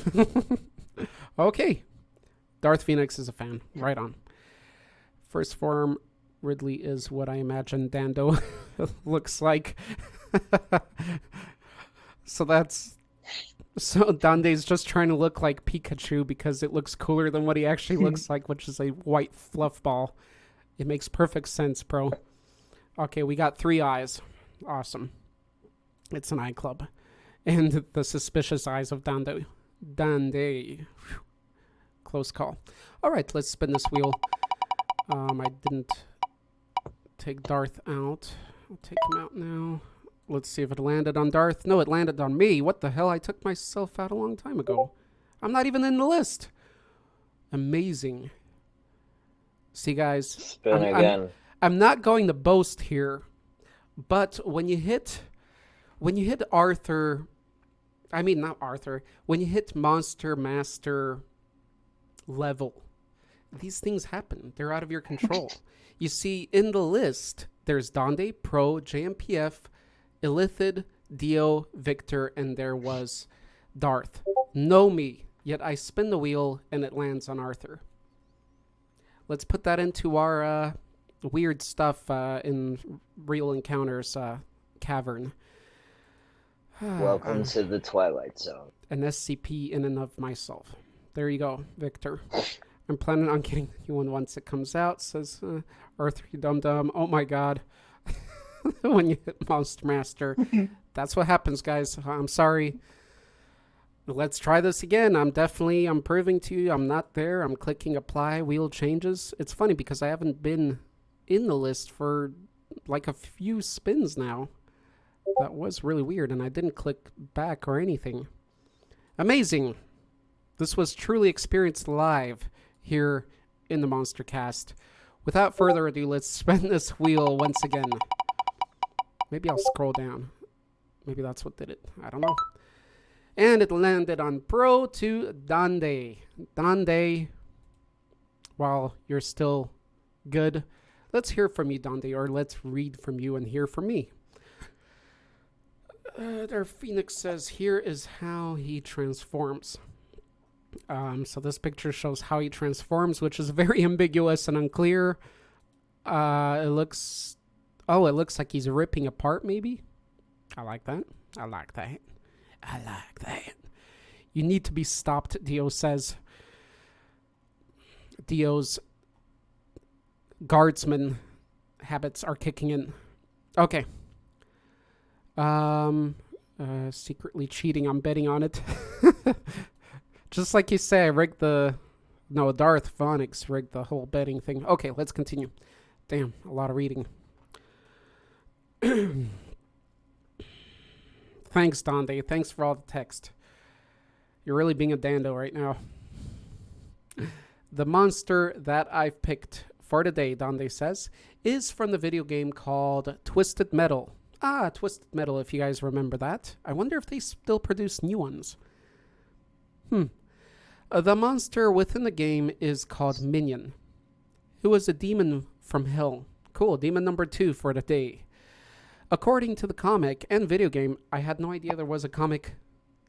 Okay, Darth Phoenix is a fan. Right on. First form. Ridley is what I imagine Dando looks like. So Dande's just trying to look like Pikachu because it looks cooler than what he actually looks like, which is a white fluff ball. It makes perfect sense, bro. Okay, we got 3 eyes. Awesome. It's an eye club. And the suspicious eyes of Dande. Whew. Close call. All right, let's spin this wheel. I didn't take Darth out. I'll take him out now. Let's see if it landed on Darth. No, it landed on me. What the hell? I took myself out a long time ago. I'm not even in the list. Amazing. See, guys. Spin again. I'm not going to boast here, but when you hit Arthur, I mean not Arthur, when you hit Monster Master level, these things happen. They're out of your control. You see, in the list, there's Dande, Pro, JMPF, Illithid, Dio, Victor, and there was Darth. No me. Yet I spin the wheel and it lands on Arthur. Let's put that into our weird stuff in Real Encounters cavern. Welcome to the Twilight Zone. An SCP in and of myself. There you go, Victor. I'm planning on getting the new one once it comes out. Says Arthur, you dum-dum. Oh my god. when you hit Monster Master. That's what happens, guys. I'm sorry. Let's try this again. I'm proving to you I'm not there. I'm clicking apply, wheel changes. It's funny because I haven't been in the list for like a few spins now. That was really weird, and I didn't click back or anything. Amazing. This was truly experienced live here in the Monstercast. Without further ado, let's spin this wheel once again. Maybe I'll scroll down. Maybe that's what did it. I don't know. And it landed on Pro to Dande. Dande, while you're still good, let's hear from you, Dande, or let's read from you and hear from me. Their Phoenix says, here is how he transforms. So this picture shows how he transforms, which is very ambiguous and unclear. It looks like he's ripping apart, maybe. I like that. You need to be stopped, Dio says. Dio's guardsman habits are kicking in. Okay. Secretly cheating. I'm betting on it. Just like you say, Darth Phonics rigged the whole betting thing. Okay, let's continue. Damn, a lot of reading. Thanks, Dande. Thanks for all the text. You're really being a dando right now. The monster that I've picked for today, Dande says, is from the video game called Twisted Metal. Twisted Metal, if you guys remember that. I wonder if they still produce new ones. The monster within the game is called Minion, who is a demon from hell. Cool, demon number 2 for the day. According to the comic and video game, I had no idea there was a comic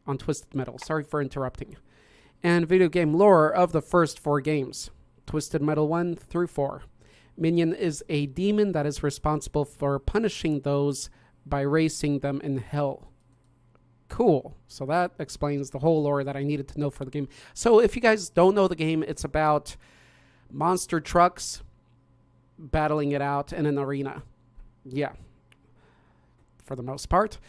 on Twisted Metal. Sorry for interrupting. And video game lore of the first 4 games, Twisted Metal 1 through 4. Minion is a demon that is responsible for punishing those by raising them in hell. Cool. So that explains the whole lore that I needed to know for the game. So if you guys don't know the game, it's about monster trucks battling it out in an arena. Yeah. For the most part.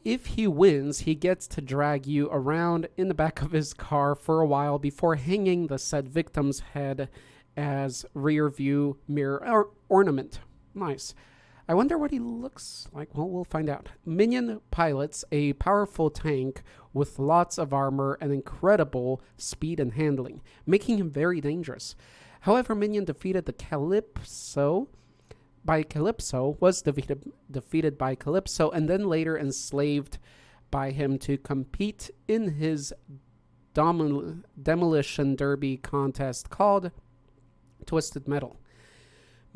If he wins, he gets to drag you around in the back of his car for a while before hanging the said victim's head as rear view mirror ornament. Nice. I wonder what he looks like. Well, we'll find out. Minion pilots a powerful tank with lots of armor and incredible speed and handling, making him very dangerous. However, Minion defeated was defeated by Calypso, and then later enslaved by him to compete in his demolition derby contest called Twisted Metal.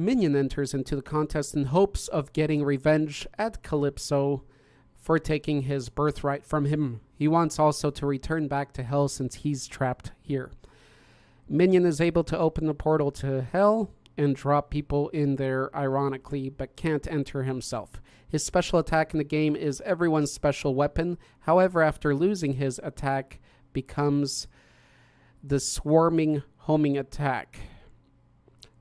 Minion enters into the contest in hopes of getting revenge at Calypso for taking his birthright from him. He wants also to return back to Hell since he's trapped here. Minion is able to open the portal to Hell and drop people in there ironically, but can't enter himself. His special attack in the game is everyone's special weapon. However, after losing his attack, becomes the swarming homing attack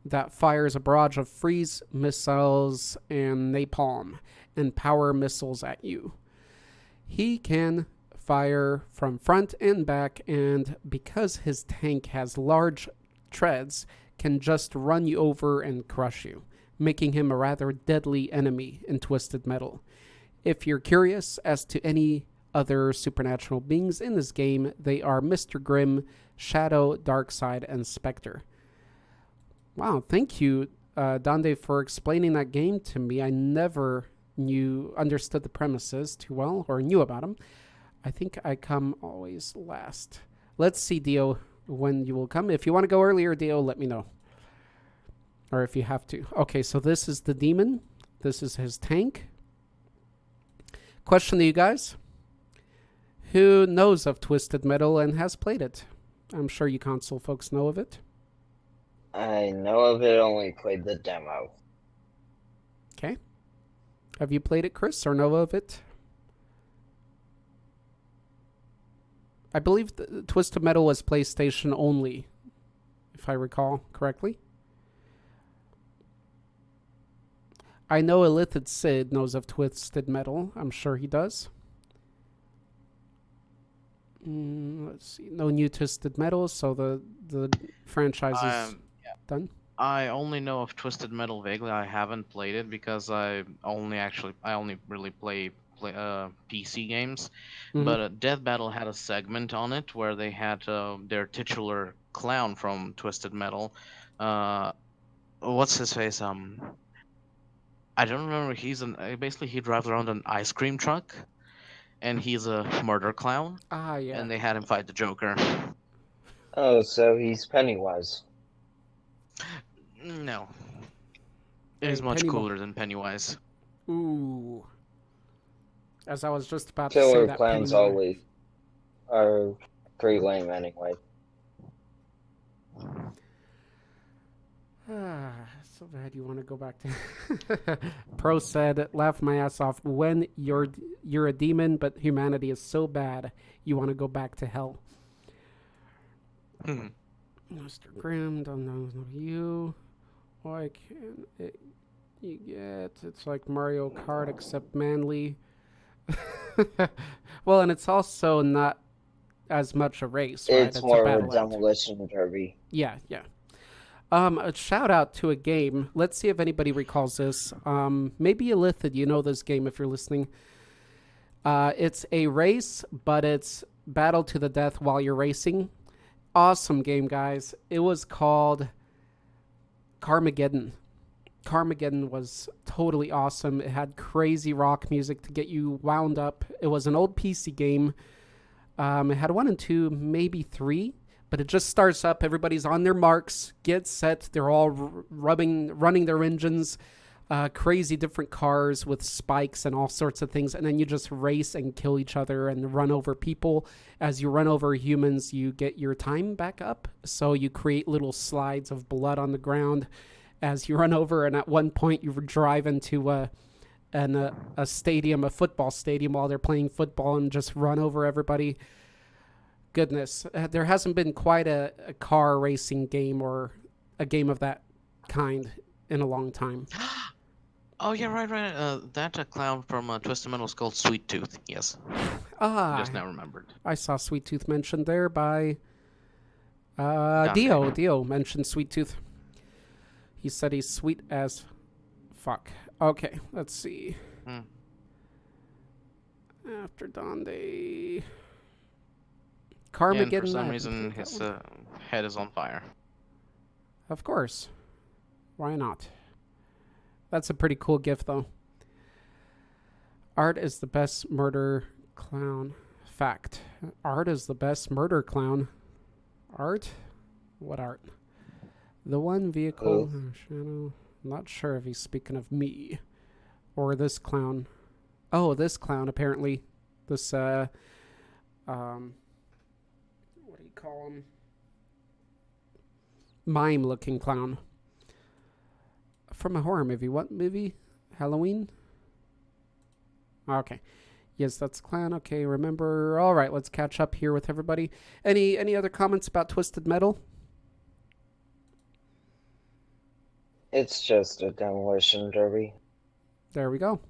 that fires a barrage of freeze missiles and napalm and power missiles at you. He can fire from front and back, and because his tank has large treads, can just run you over and crush you, making him a rather deadly enemy in Twisted Metal. If you're curious as to any other supernatural beings in this game, they are Mr. Grimm, Shadow, Darkseid, and Spectre. Wow, thank you, Dande, for explaining that game to me. I never understood the premises too well, or knew about them. I think I come always last. Let's see, Dio, when you will come. If you want to go earlier, Dio, let me know. Or if you have to. Okay, so this is the demon. This is his tank. Question to you guys. Who knows of Twisted Metal and has played it? I'm sure you console folks know of it. I know of it, only played the demo. Okay. Have you played it, Chris, or know of it? I believe Twisted Metal was PlayStation only, if I recall correctly. I know Illithid Sid knows of Twisted Metal. I'm sure he does. Let's see. No new Twisted Metal, so the franchise is Yeah. done. I only know of Twisted Metal vaguely. I haven't played it because I only really play PC games. Mhm. But Death Battle had a segment on it where they had their titular clown from Twisted Metal. What's his face? I don't remember. Basically he drives around an ice cream truck, and he's a murder clown. Ah, yeah. And they had him fight the Joker. Oh, so he's Pennywise. No, Hey, he's much Pennymo. cooler than Pennywise. Ooh. As I was just about to say Killer that. clowns Pennywise. always are pretty lame anyway. So bad you want to go back to. Pro said, "Laugh my ass off when you're a demon, but humanity is so bad you want to go back to hell." Mr. Grimm, don't know you. Why can't you get? It's like Mario Kart except manly. Well, and it's also not as much a race, right? It's more a of a battle out. demolition derby. Yeah, yeah. A shout out to a game. Let's see if anybody recalls this. Maybe Elithid, you know this game if you're listening. It's a race, but it's battle to the death while you're racing. Awesome game, guys. It was called Carmageddon. Carmageddon was totally awesome. It had crazy rock music to get you wound up. It was an old PC game. It had 1 and 2, maybe 3. But it just starts up. Everybody's on their marks. Get set. They're all running their engines. Crazy different cars with spikes and all sorts of things. And then you just race and kill each other and run over people. As you run over humans, you get your time back up. So you create little slides of blood on the ground as you run over. And at one point, you drive into a stadium, a football stadium, while they're playing football and just run over everybody. Goodness, there hasn't been quite a car racing game or a game of that kind in a long time. Oh yeah, right. That clown from Twisted Metal is called Sweet Tooth. Yes, just now remembered. I saw Sweet Tooth mentioned there by Dante. Dio mentioned Sweet Tooth. He said he's sweet as fuck. Okay, let's see. After Donde. Carmageddon. Yeah, and for some reason, his head is on fire. Of course. Why not? That's a pretty cool gift, though. Art is the best murder clown. Fact. Art is the best murder clown. Art? What art? The one vehicle. Shadow. I'm not sure if he's speaking of me. Or this clown. Oh, this clown, apparently. This, what do you call him? Mime-looking clown. From a horror movie. What movie? Halloween? Okay. Yes, that's clown. Okay, remember. All right, let's catch up here with everybody. Any other comments about Twisted Metal? It's just a demolition derby. There we go.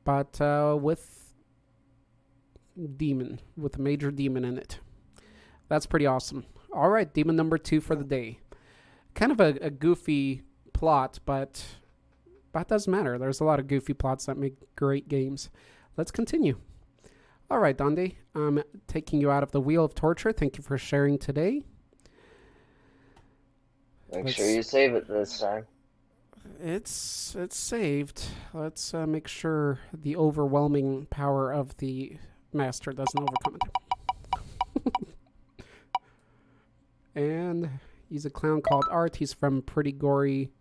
But with demon, with a major demon in it. That's pretty awesome. All right, demon number 2 for the day. Kind of a goofy plot, but that doesn't matter. There's a lot of goofy plots that make great games. Let's continue. All right, Donde, I'm taking you out of the wheel of torture. Thank you for sharing today. Make sure you save it this time. It's saved. Let's make sure the overwhelming power of the master doesn't overcome it. And he's a clown called Art. He's from a pretty gory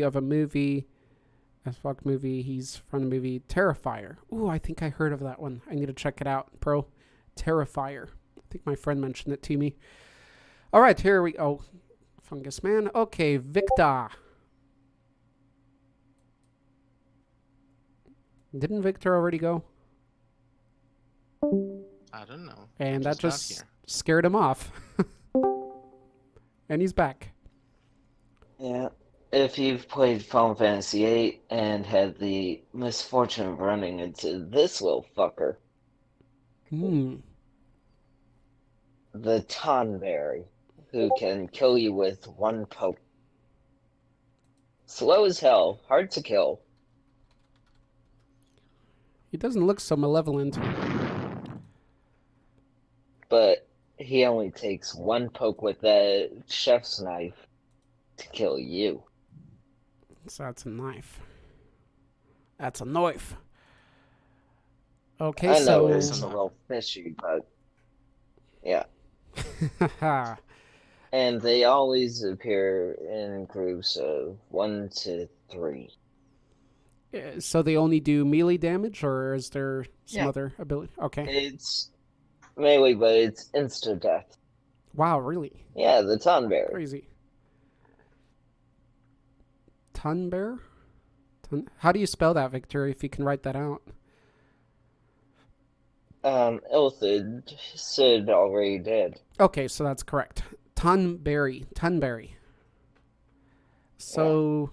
of a movie. A fuck movie. He's from the movie Terrifier. Ooh, I think I heard of that one. I need to check it out, bro. Terrifier. I think my friend mentioned it to me. All right, here we go. Fungus Man. Okay, Victor. Didn't Victor already go? I don't know. And that got just here. scared him off. And he's back. Yeah. if you've played Final Fantasy VIII and had the misfortune of running into this little fucker, Hmm. the Tonberry, who can kill you with one poke. Slow as hell, hard to kill. He doesn't look so malevolent. But he only takes one poke with that chef's knife to kill you. So that's a knife. That's a knife. Okay, I know so... it's a little fishy, but yeah. And they always appear in groups of 1 to 3. So they only do melee damage, or is there some Yeah. other ability? Okay. It's melee, but it's insta-death. Wow, really? Yeah, the Tonberry. Crazy. Tunbear? How do you spell that, Victor, if you can write that out? Ilthid Sid already did. Okay, so that's correct. Tunberry. Tunberry. So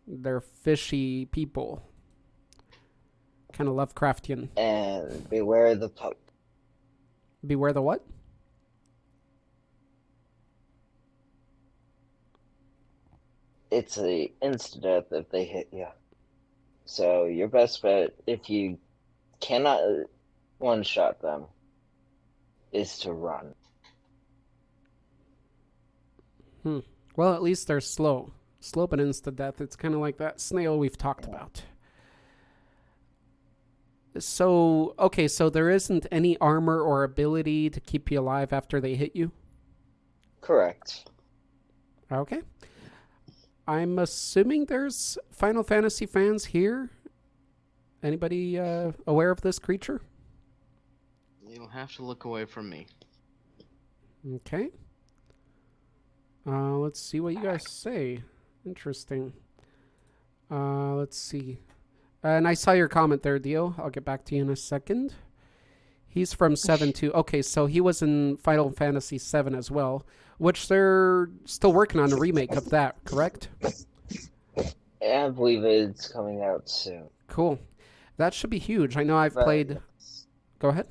they're fishy people. Kind of Lovecraftian. And beware the poke. Beware the what? It's a insta-death if they hit you. So your best bet, if you cannot one-shot them, is to run. Well, at least they're slow. Slow but insta-death. It's kind of like that snail we've talked about. So, okay, so there isn't any armor or ability to keep you alive after they hit you? Correct. Okay. I'm assuming there's Final Fantasy fans here. Anybody aware of this creature? You'll have to look away from me. Okay. Let's see what you guys say. Interesting. Let's see. And I saw your comment there, Dio. I'll get back to you in a second. He's from 7 too. Okay, so he was in Final Fantasy 7 as well, which they're still working on a remake of that, correct? I believe it's coming out soon. Cool. That should be huge. I know I've But played... Go ahead.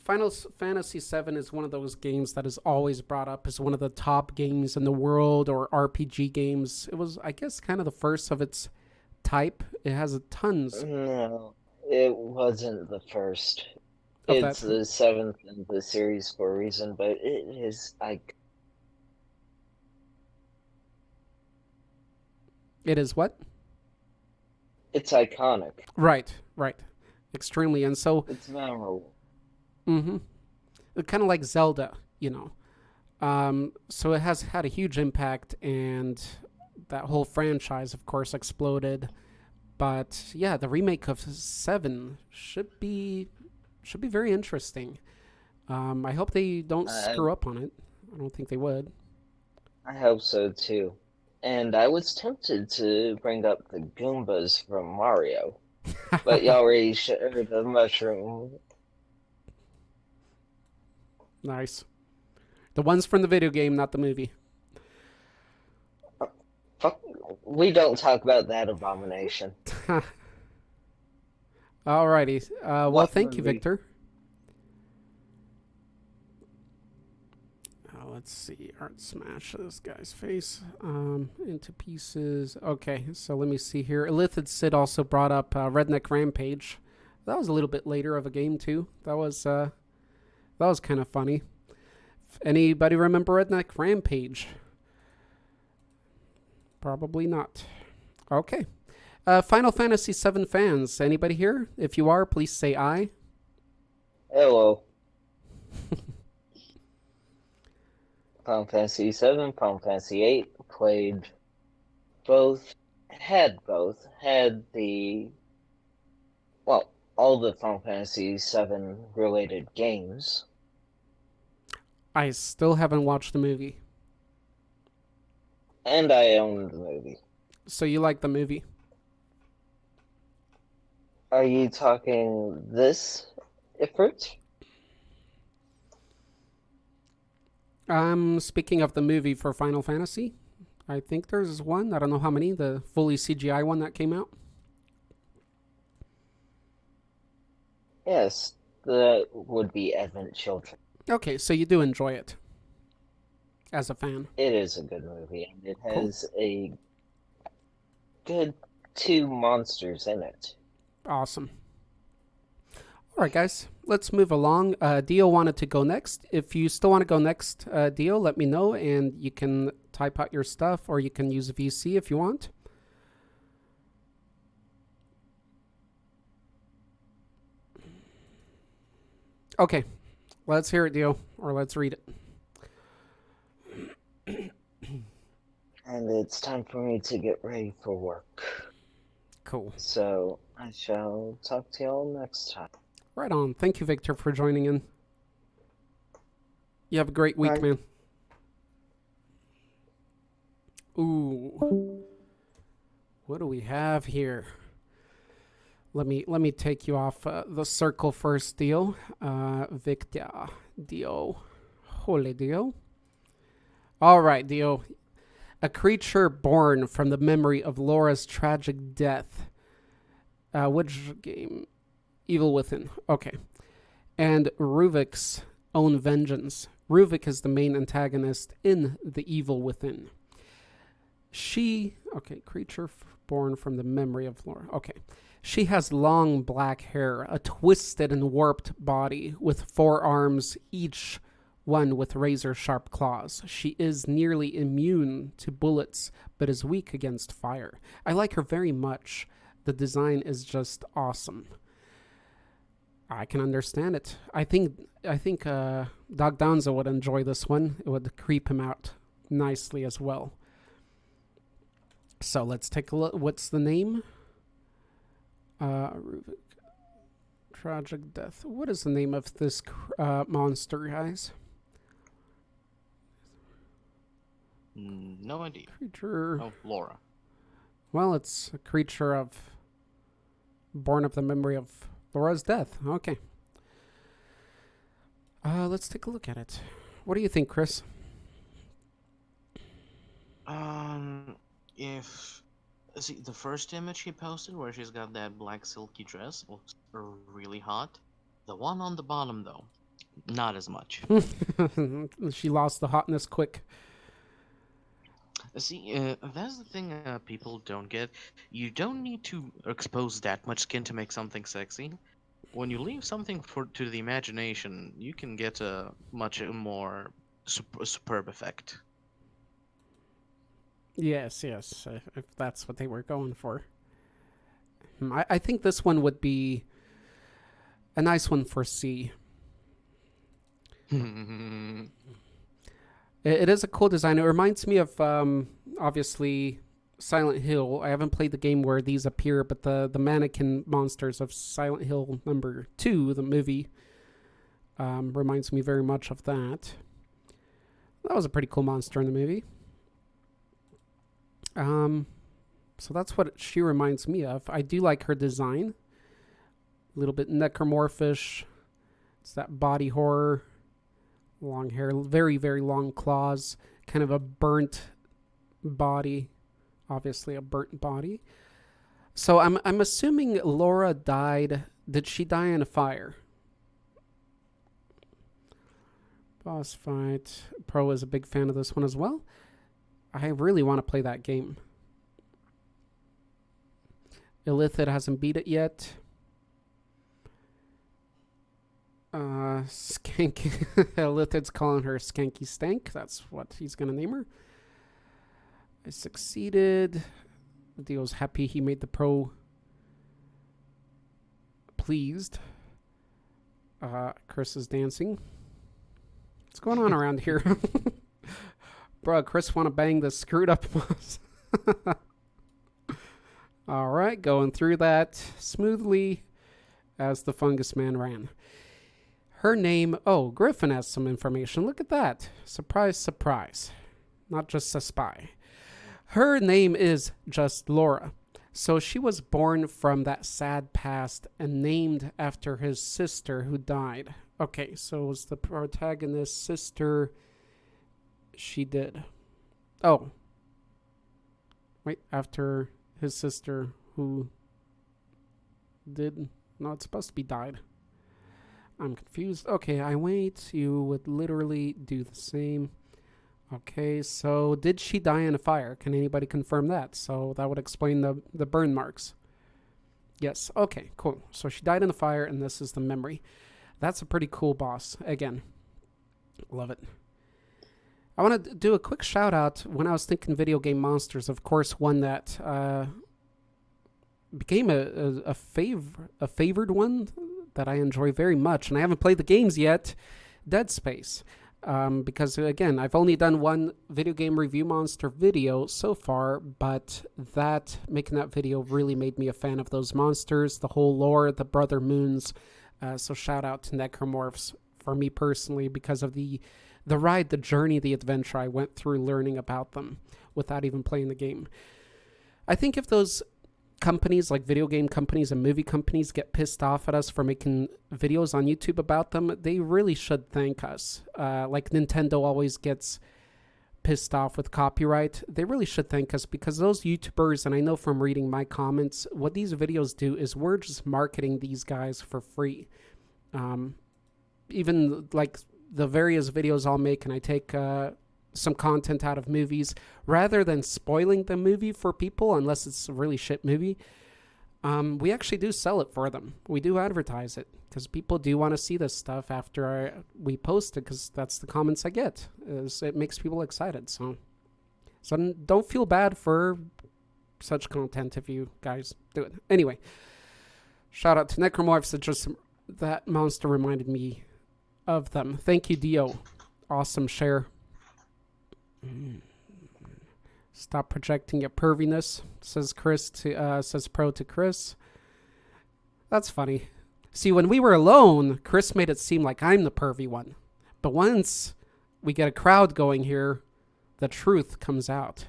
Final Fantasy VII is one of those games that is always brought up as one of the top games in the world, or RPG games. It was, I guess, kind of the first of its type. It has tons No, it wasn't the first. of It's that. the 7th in the series for a reason, but it is It is what? it's iconic. Right. Extremely. And so, It's memorable. kind of like Zelda, you know. So it has had a huge impact, and that whole franchise, of course, exploded. But yeah, the remake of 7 should be very interesting. I hope they don't screw up on it. I don't think they would. I hope so too. And I was tempted to bring up the Goombas from Mario, but you already shared the mushroom. Nice. The ones from the video game, not the movie. Fuck, we don't talk about that abomination. Alrighty. Well, What thank you, movie? Victor. Let's see. Art smash this guy's face into pieces. Okay, so let me see here. Illithid Sid also brought up Redneck Rampage. That was a little bit later of a game too. That was kind of funny. Anybody remember Redneck Rampage? Probably not. Okay. Final Fantasy VII fans, anybody here? If you are, please say aye. Hello. Final Fantasy 7, Final Fantasy 8, played both, had the, well, all the Final Fantasy 7 related games. I still haven't watched the movie. And I own the movie. So you like the movie? Are you talking this effort? Speaking of the movie for Final Fantasy, I think there's one. I don't know how many. The fully CGI one that came out. Yes, that would be Advent Children. Okay, so you do enjoy it as a fan. It is a good movie, and it Cool. has a good 2 monsters in it. Awesome. All right, guys, let's move along. Dio wanted to go next. If you still want to go next, Dio, let me know, and you can type out your stuff, or you can use VC if you want. Okay, let's hear it, Dio, or let's read it. And it's time for me to get ready for work. Cool. So I shall talk to y'all next time. Right on. Thank you, Victor, for joining in. You have a great week, Bye. man. Ooh. What do we have here? Let me take you off the circle first, Dio. Victor. Dio. Holy Dio. All right, Dio. A creature born from the memory of Laura's tragic death. Which game? Evil Within. Okay. And Ruvik's own vengeance. Ruvik is the main antagonist in The Evil Within. Creature born from the memory of Laura. Okay. She has long black hair, a twisted and warped body with 4 arms, each one with razor-sharp claws. She is nearly immune to bullets, but is weak against fire. I like her very much. The design is just awesome. I can understand it. I think Dog Danza would enjoy this one. It would creep him out nicely as well. So let's take a look. What's the name? Ruvik. Tragic death. What is the name of this monster, guys? No idea. Creature. Oh, Laura. Well, it's a creature born of the memory of Laura's death. Okay. Let's take a look at it. What do you think, Chris? If see the first image he posted where she's got that black silky dress looks really hot. The one on the bottom though, not as much. She lost the hotness quick. See, that's the thing people don't get. You don't need to expose that much skin to make something sexy. When you leave something to the imagination, you can get a much more superb effect. Yes, if that's what they were going for. I think this one would be a nice one for C. It is a cool design. It reminds me of, obviously, Silent Hill. I haven't played the game where these appear, but the mannequin monsters of Silent Hill number 2, the movie, reminds me very much of that. That was a pretty cool monster in the movie. So that's what she reminds me of. I do like her design. A little bit necromorphish. It's that body horror. Long hair, very, very long claws. Kind of a burnt body. Obviously a burnt body. So I'm assuming Laura died. Did she die in a fire? Boss fight. Pro is a big fan of this one as well. I really want to play that game. Illithid hasn't beat it yet. Skanky. Illithid's calling her Skanky Stank. That's what he's going to name her. I succeeded. Dio's happy he made the pro pleased. Chris is dancing. What's going on around here? Bro, Chris want to bang the screwed up boss. All right, going through that smoothly as the fungus man ran. Her name, Griffin has some information. Look at that. Surprise, surprise. Not just a spy. Her name is just Laura. So she was born from that sad past and named after his sister who died. Okay, so it was the protagonist's sister she did. Oh. Wait, after his sister who did... No, it's supposed to be died. I'm confused. Okay, I wait. You would literally do the same. Okay, so did she die in a fire? Can anybody confirm that? So that would explain the burn marks. Yes, okay, cool. So she died in a fire, and this is the memory. That's a pretty cool boss. Again, love it. I want to do a quick shout out. When I was thinking video game monsters, of course, one that became a favored one that I enjoy very much, and I haven't played the games yet, Dead Space. Because, again, I've only done one video game review monster video so far, but making that video really made me a fan of those monsters, the whole lore, the Brother Moons. So shout out to Necromorphs for me personally because of the ride, the journey, the adventure I went through learning about them without even playing the game. I think if those companies like video game companies and movie companies get pissed off at us for making videos on YouTube about them, they really should thank us. Like Nintendo always gets pissed off with copyright. They really should thank us because those YouTubers, and I know from reading my comments, what these videos do is we're just marketing these guys for free. Even like the various videos I'll make, and I take some content out of movies rather than spoiling the movie for people unless it's a really shit movie. We actually do sell it for them. We do advertise it because people do want to see this stuff after we post it, because that's the comments I get. It makes people excited. So don't feel bad for such content if you guys do it. Anyway, shout out to Necromorphs. That monster reminded me of them. Thank you, Dio. Awesome share. Stop projecting your perviness, says Chris says Pro to Chris. That's funny. See, when we were alone, Chris made it seem like I'm the pervy one. But once we get a crowd going here, the truth comes out.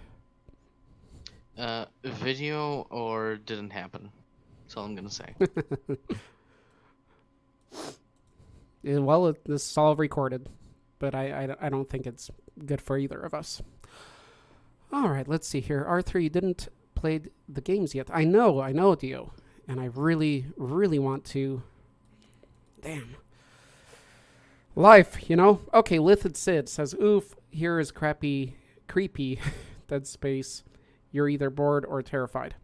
Video or didn't happen. That's all I'm gonna say. Yeah, well, this is all recorded, but I don't think it's good for either of us. All right, let's see here. Arthur, you didn't play the games yet. I know, Dio, and I really, really want to. Damn. Life, you know? Okay, Lithid Sid says, oof, here is creepy Dead Space. You're either bored or terrified.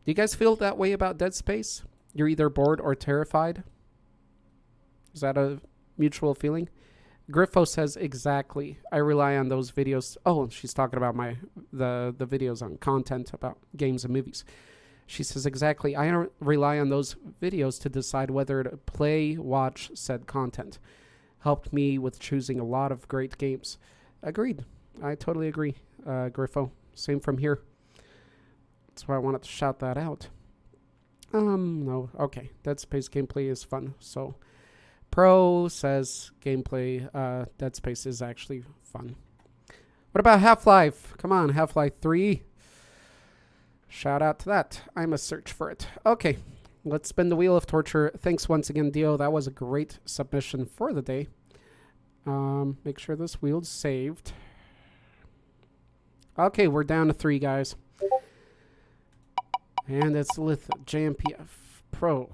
Do you guys feel that way about Dead Space? You're either bored or terrified? Is that a mutual feeling? Griffo says, exactly. I rely on those videos. Oh, she's talking about the videos on content about games and movies. She says, exactly. I rely on those videos to decide whether to play, watch said content. Helped me with choosing a lot of great games. Agreed. I totally agree, Griffo. Same from here. That's why I wanted to shout that out. No. Okay. Dead Space gameplay is fun. So, Pro says gameplay, Dead Space is actually fun. What about Half-Life? Come on, Half-Life 3. Shout out to that. I must search for it. Okay, let's spin the wheel of torture. Thanks once again, Dio. That was a great submission for the day. Make sure this wheel's saved. Okay, we're down to 3, guys. And it's Illithid, JMPF, Pro.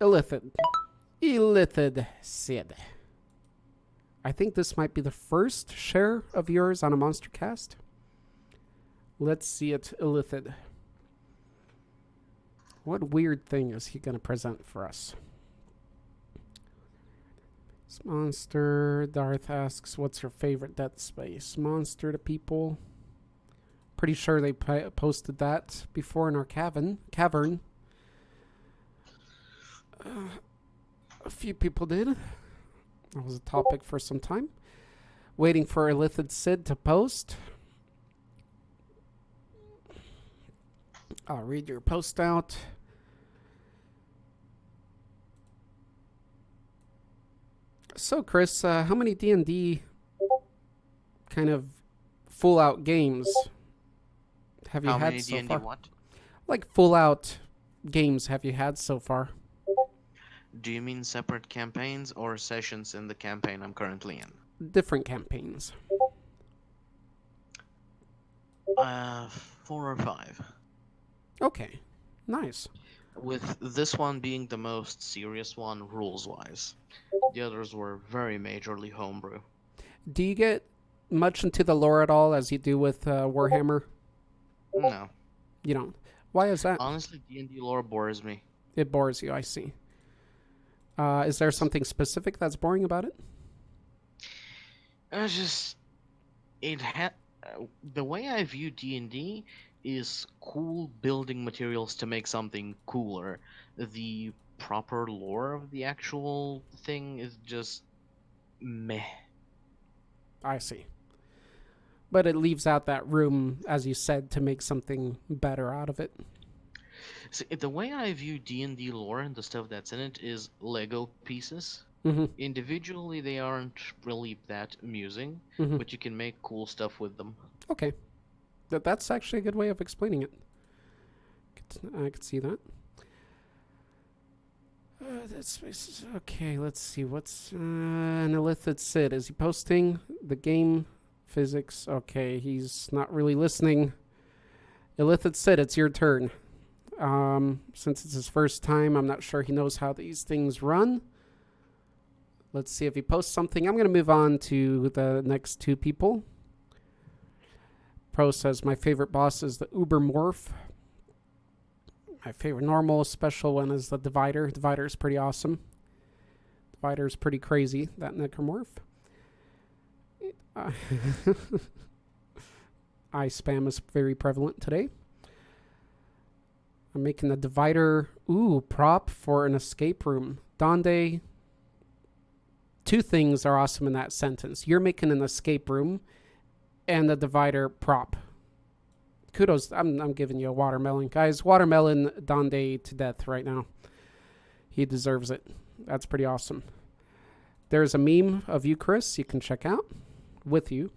Illithid Sid. I think this might be the first share of yours on a Monstercast. Let's see it, Illithid. What weird thing is he going to present for us? This monster. Darth asks, what's your favorite Dead Space monster to people? Pretty sure they posted that before in our cavern. A few people did. That was a topic for some time. Waiting for Illithid Sid to post. I'll read your post out. So, Chris, how many D&D kind of full-out games have you How had many so D&D far? what? Like full-out games have you had so far? Do you mean separate campaigns or sessions in the campaign I'm currently in? different campaigns? 4 or 5. Okay, nice. With this one being the most serious one, rules-wise. The others were very majorly homebrew. Do you get much into the lore at all as you do with Warhammer? No. You don't. Why is that? Honestly, D&D lore bores me. It bores you, I see. Is there something specific that's boring about it? It's just... The way I view D&D is cool building materials to make something cooler. The proper lore of the actual thing is just... meh. I see. But it leaves out that room, as you said, to make something better out of it. See, the way I view D&D lore and the stuff that's in it is Lego pieces. Mm-hmm. Individually, they aren't really that amusing, Mm-hmm. but you can make cool stuff with them. Okay. That's actually a good way of explaining it. I could see that. Okay, let's see. What's an Illithid Sid? Is he posting the game physics? Okay, he's not really listening. Illithid Sid, it's your turn. Since it's his first time, I'm not sure he knows how these things run. Let's see if he posts something. I'm going to move on to the next two people. Pro says, my favorite boss is the Uber Morph. My favorite normal special one is the Divider. Divider is pretty awesome. Divider is pretty crazy, that Necromorph. Eye spam is very prevalent today. I'm making the Divider, prop for an escape room. Donde, two things are awesome in that sentence. You're making an escape room and the Divider prop. Kudos. I'm giving you a watermelon. Guys, watermelon Donde to death right now. He deserves it. That's pretty awesome. There's a meme of you, Chris, you can check out with you.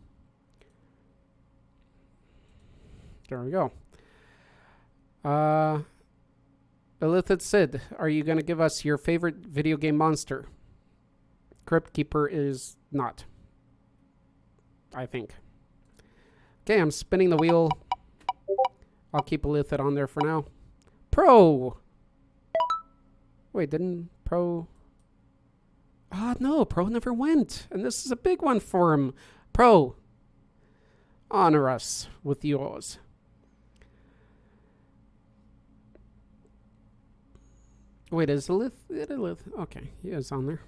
There we go. Illithid Sid, are you going to give us your favorite video game monster? Crypt Keeper is not. I think. Okay, I'm spinning the wheel. I'll keep Illithid on there for now. Pro! Wait, didn't Pro... no, Pro never went. And this is a big one for him. Pro, honor us with yours. Wait, is Illithid? Okay, he is on there.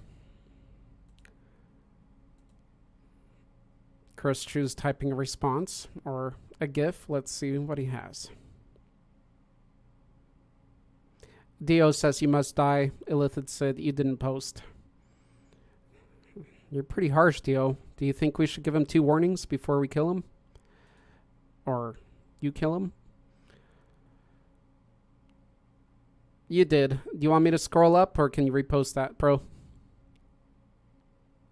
Chris choose typing a response or a GIF. Let's see what he has. Dio says you must die. Illithid said you didn't post. You're pretty harsh, Dio. Do you think we should give him 2 warnings before we kill him? Or you kill him? You did. Do you want me to scroll up or can you repost that, bro?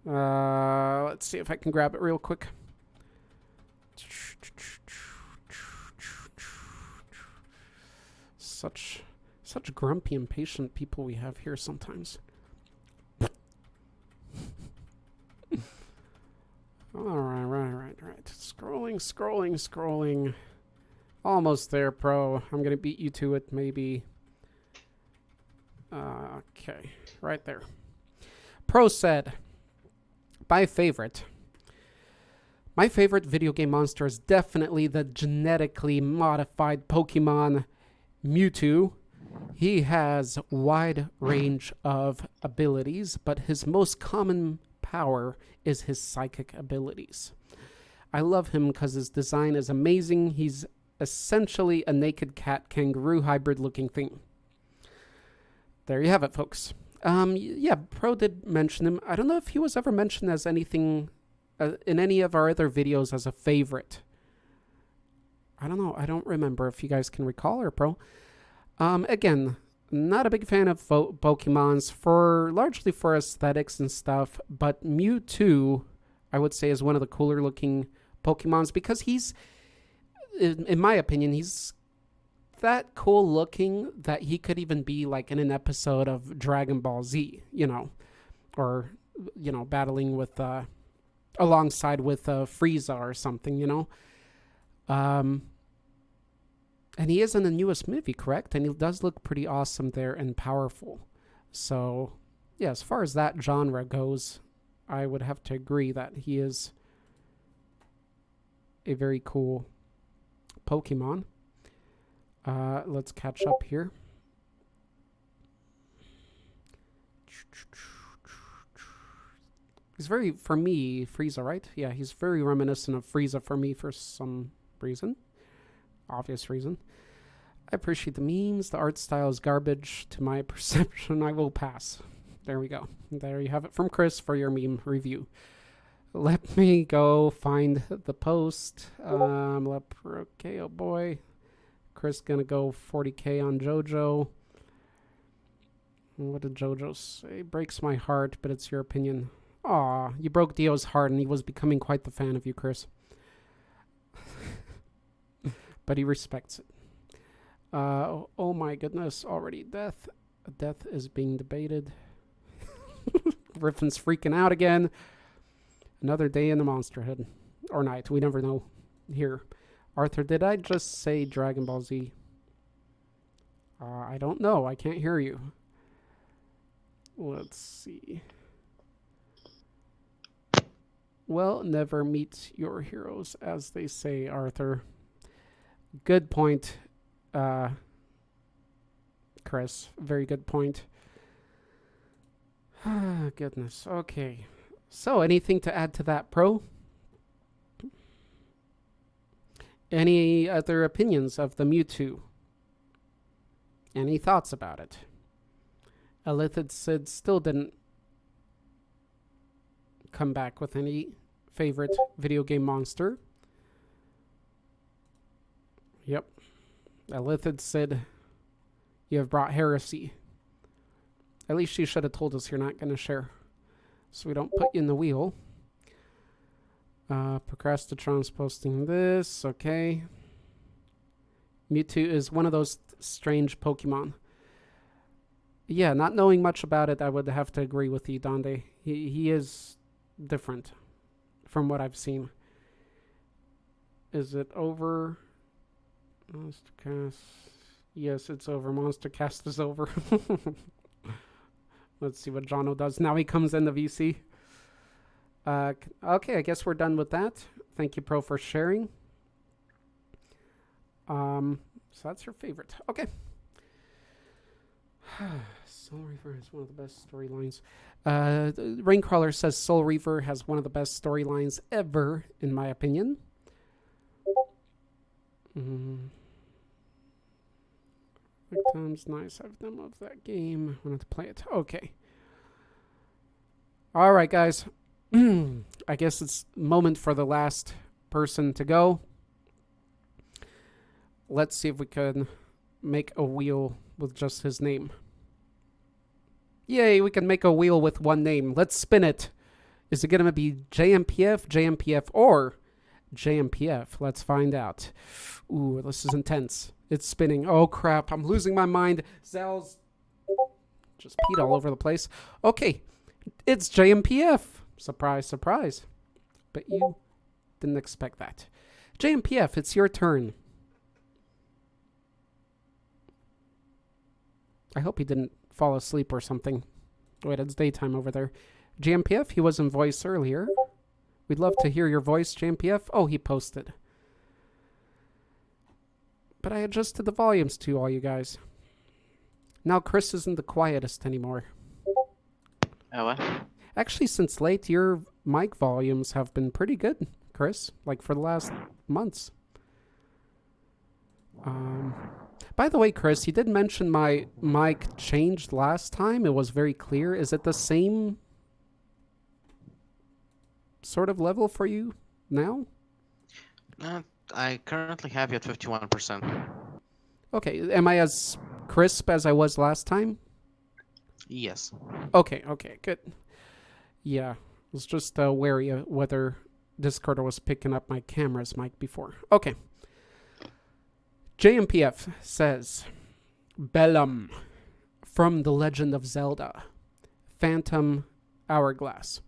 Let's see if I can grab it real quick. Such grumpy, impatient people we have here sometimes. All right. Scrolling. Almost there, pro. I'm gonna beat you to it, maybe. Okay, right there. Pro said, my favorite video game monster is definitely the genetically modified Pokemon Mewtwo. He has wide range of abilities, but his most common power is his psychic abilities. I love him because his design is amazing. He's essentially a naked cat kangaroo hybrid looking thing. There you have it, folks. Yeah, Pro did mention him. I don't know if he was ever mentioned as anything in any of our other videos as a favorite. I don't know. I don't remember if you guys can recall or Pro. Again, not a big fan of Pokemons largely for aesthetics and stuff, but Mewtwo, I would say, is one of the cooler looking Pokemons because he's, in my opinion, he's that cool looking that he could even be like in an episode of Dragon Ball Z, or battling with alongside with Frieza or something, you know. And he is in the newest movie, correct? And he does look pretty awesome there and powerful. So, yeah, as far as that genre goes, I would have to agree that he is a very cool Pokemon. Let's catch up here. He's very, for me, Frieza, right? Yeah, he's very reminiscent of Frieza for me for some reason. Obvious reason. I appreciate the memes. The art style is garbage to my perception. I will pass. There we go. There you have it from Chris for your meme review. Let me go find the post. Okay, oh boy. Chris gonna go 40k on JoJo. What did JoJo say? Breaks my heart, but it's your opinion. Aw, you broke Dio's heart and he was becoming quite the fan of you, Chris. But he respects it. Oh my goodness, already death. Death is being debated. Griffin's freaking out again. Another day in the monster head. Or night, we never know. Here. Arthur, did I just say Dragon Ball Z? I don't know, I can't hear you. Let's see. Well, never meet your heroes, as they say, Arthur. Good point, Chris. Very good point. Goodness. Okay. So, anything to add to that, Pro? Any other opinions of the Mewtwo? Any thoughts about it? Elithid Sid still didn't come back with any favorite video game monster. Yep. Elithid Sid, you have brought heresy. At least you should have told us you're not going to share, so we don't put you in the wheel. Procrastitron's posting this. Okay. Mewtwo is one of those strange Pokemon. Yeah, not knowing much about it, I would have to agree with you, Donde. He is different from what I've seen. Is it over? Monstercast. Yes, it's over. Monstercast is over. Let's see what Jono does. Now he comes in the VC. Okay, I guess we're done with that. Thank you, Pro, for sharing. So that's your favorite. Okay. Soul Reaver has one of the best storylines. Raincrawler says Soul Reaver has one of the best storylines ever, in my opinion. Time's nice. I've done love that game. I wanted to play it. Okay. All right, guys. I guess it's moment for the last person to go. Let's see if we can make a wheel with just his name. Yay, we can make a wheel with one name. Let's spin it. Is it going to be JMPF, JMPF, or JMPF? Let's find out. Ooh, this is intense. It's spinning. Oh, crap. I'm losing my mind. Zell's just peed all over the place. Okay, it's JMPF. Surprise, surprise. But you didn't expect that. JMPF, it's your turn. I hope he didn't fall asleep or something. Wait, it's daytime over there. JMPF, he was in voice earlier. We'd love to hear your voice, JMPF. Oh, he posted. But I adjusted the volumes to all you guys. Now Chris isn't the quietest anymore. Oh, what? Actually, since late, your mic volumes have been pretty good, Chris. Like for the last months. By the way, Chris, you did mention my mic changed last time. It was very clear. Is it the same sort of level for you now? I currently have you at 51%. Okay. Am I as crisp as I was last time? Yes. Okay, good. Yeah. I was just wary of whether Discord was picking up my camera's mic before. Okay. JMPF says, Bellum from The Legend of Zelda, Phantom Hourglass.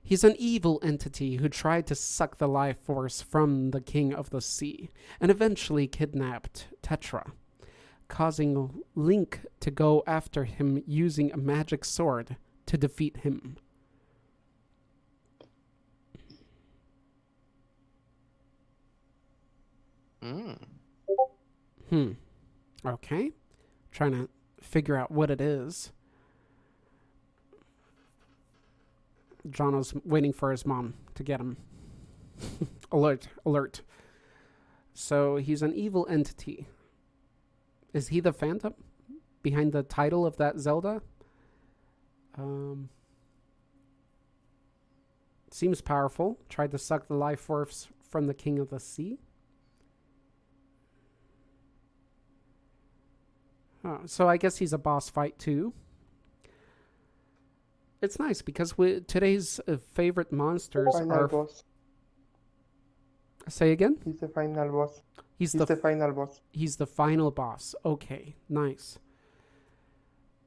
He's an evil entity who tried to suck the life force from the King of the Sea and eventually kidnapped Tetra, causing Link to go after him using a magic sword to defeat him. Okay. Trying to figure out what it is. Jono's waiting for his mom to get him. Alert, alert. So he's an evil entity. Is he the Phantom behind the title of that Zelda? Seems powerful. Tried to suck the life force from the King of the Sea. So I guess he's a boss fight too. It's nice because today's favorite monsters Final are... boss. Say again? He's the final boss. He's the final boss. He's the final boss. Okay, nice.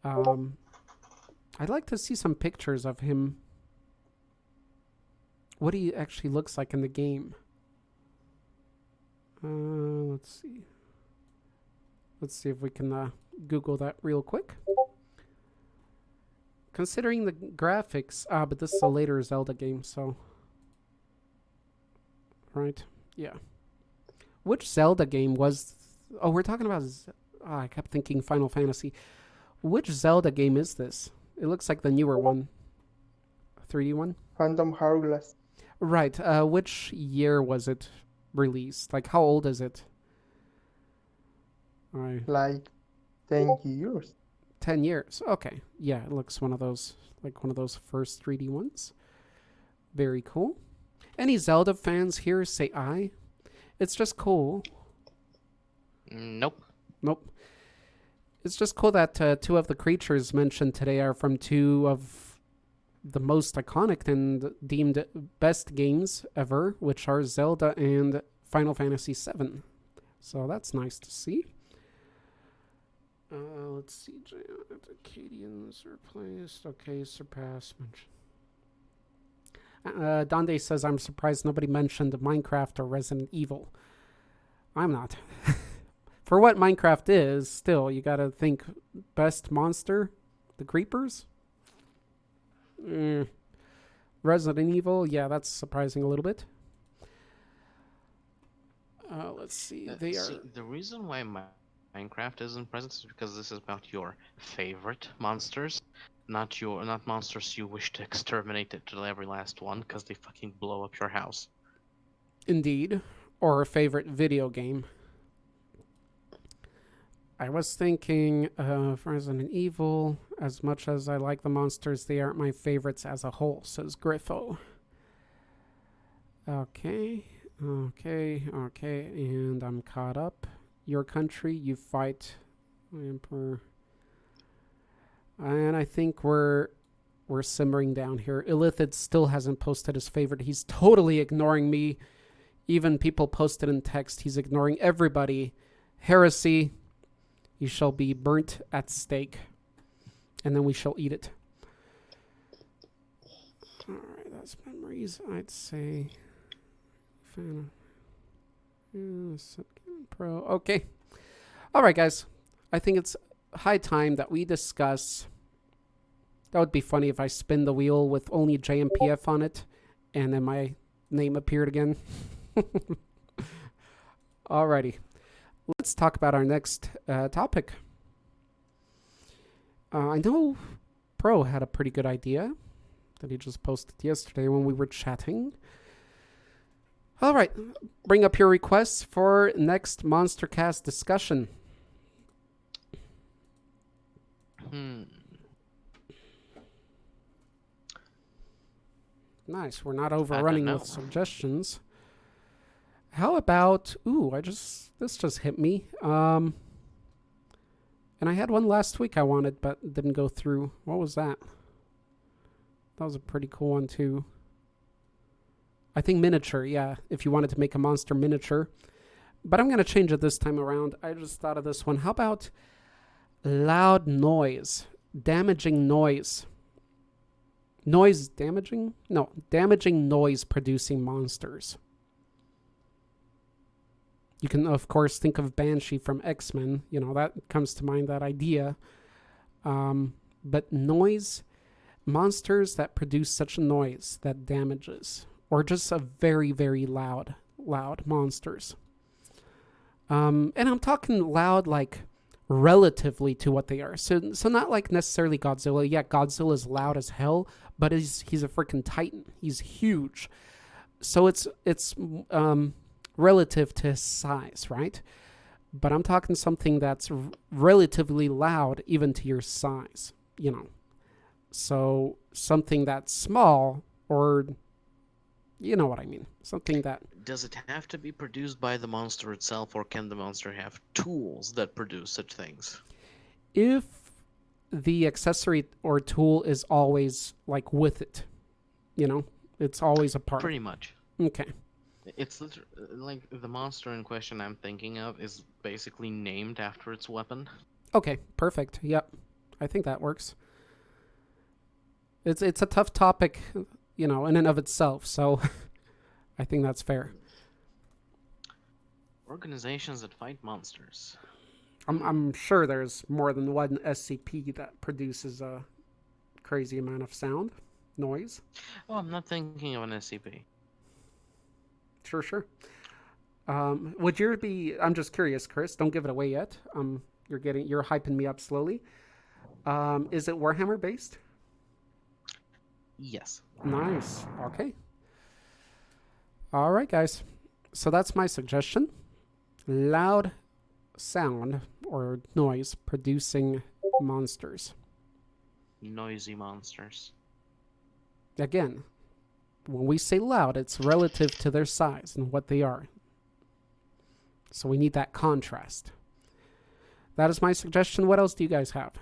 I'd like to see some pictures of him. What he actually looks like in the game. Let's see. Let's see if we can Google that real quick. Considering the graphics... but this is a later Zelda game, so... Right? Yeah. Which Zelda game was... Oh, we're talking about... I kept thinking Final Fantasy. Which Zelda game is this? It looks like the newer one. 3D one? Phantom Hourglass. Right. Which year was it released? Like, how old is it? All right. Like 10 years. 10 years. Okay. Yeah, it looks one of those, like one of those first 3D ones. Very cool. Any Zelda fans here say aye? It's just cool. Nope. Nope. It's just cool that two of the creatures mentioned today are from two of the most iconic and deemed best games ever, which are Zelda and Final Fantasy VII. So that's nice to see. Let's see. Acadians replaced. Okay, surpassed. Dande says, I'm surprised nobody mentioned Minecraft or Resident Evil. I'm not. For what Minecraft is, still, you gotta think best monster, the creepers. Resident Evil, yeah, that's surprising a little bit. Let's see. The reason why Minecraft isn't present is because this is about your favorite monsters, not monsters you wish to exterminate till every last one because they fucking blow up your house. Indeed. Or a favorite video game. I was thinking of Resident Evil. As much as I like the monsters, they aren't my favorites as a whole, says Griffo. Okay. And I'm caught up. Your country, you fight Emperor. And I think we're simmering down here. Illithid still hasn't posted his favorite. He's totally ignoring me. Even people posted in text. He's ignoring everybody. Heresy. You shall be burnt at stake. And then we shall eat it. Alright, that's memories. I'd say... Pro. Okay. Alright, guys. I think it's high time that we discuss... That would be funny if I spin the wheel with only JMPF on it. And then my name appeared again. Alrighty. Let's talk about our next topic. I know Pro had a pretty good idea that he just posted yesterday when we were chatting. All right, bring up your requests for next Monstercast discussion. Nice, we're not overrunning with suggestions. How about, this just hit me. And I had one last week I wanted, but didn't go through. What was that? That was a pretty cool one too. I think miniature, yeah, if you wanted to make a monster miniature. But I'm going to change it this time around. I just thought of this one. How about loud noise? Damaging noise. Noise damaging? No, damaging noise producing monsters. You can, of course, think of Banshee from X-Men. You know, that comes to mind, that idea. But noise, monsters that produce such a noise that damages, or just a very, very loud monsters. And I'm talking loud, like, relatively to what they are. So not like necessarily Godzilla. Yeah, Godzilla's loud as hell, but he's a freaking titan. He's huge. So it's relative to his size, right? But I'm talking something that's relatively loud even to your size, you know. So something that's small, or you know what I mean. Something that... Does it have to be produced by the monster itself, or can the monster have tools that produce such things? If the accessory or tool is always like with it, you know, it's always a part. Pretty much. Okay. It's like the monster in question I'm thinking of is basically named after its weapon. Okay, perfect. Yep. I think that works. It's a tough topic, you know, in and of itself, so I think that's fair. Organizations that fight monsters. I'm sure there's more than one SCP that produces a crazy amount of sound, noise. Oh, I'm not thinking of an SCP. Sure. Would yours be... I'm just curious, Chris. Don't give it away yet. You're hyping me up slowly. Is it Warhammer based? Yes. Nice. Okay. All right, guys. So that's my suggestion. Loud sound or noise producing monsters. Noisy monsters. Again, when we say loud, it's relative to their size and what they are. So we need that contrast. That is my suggestion. What else do you guys have?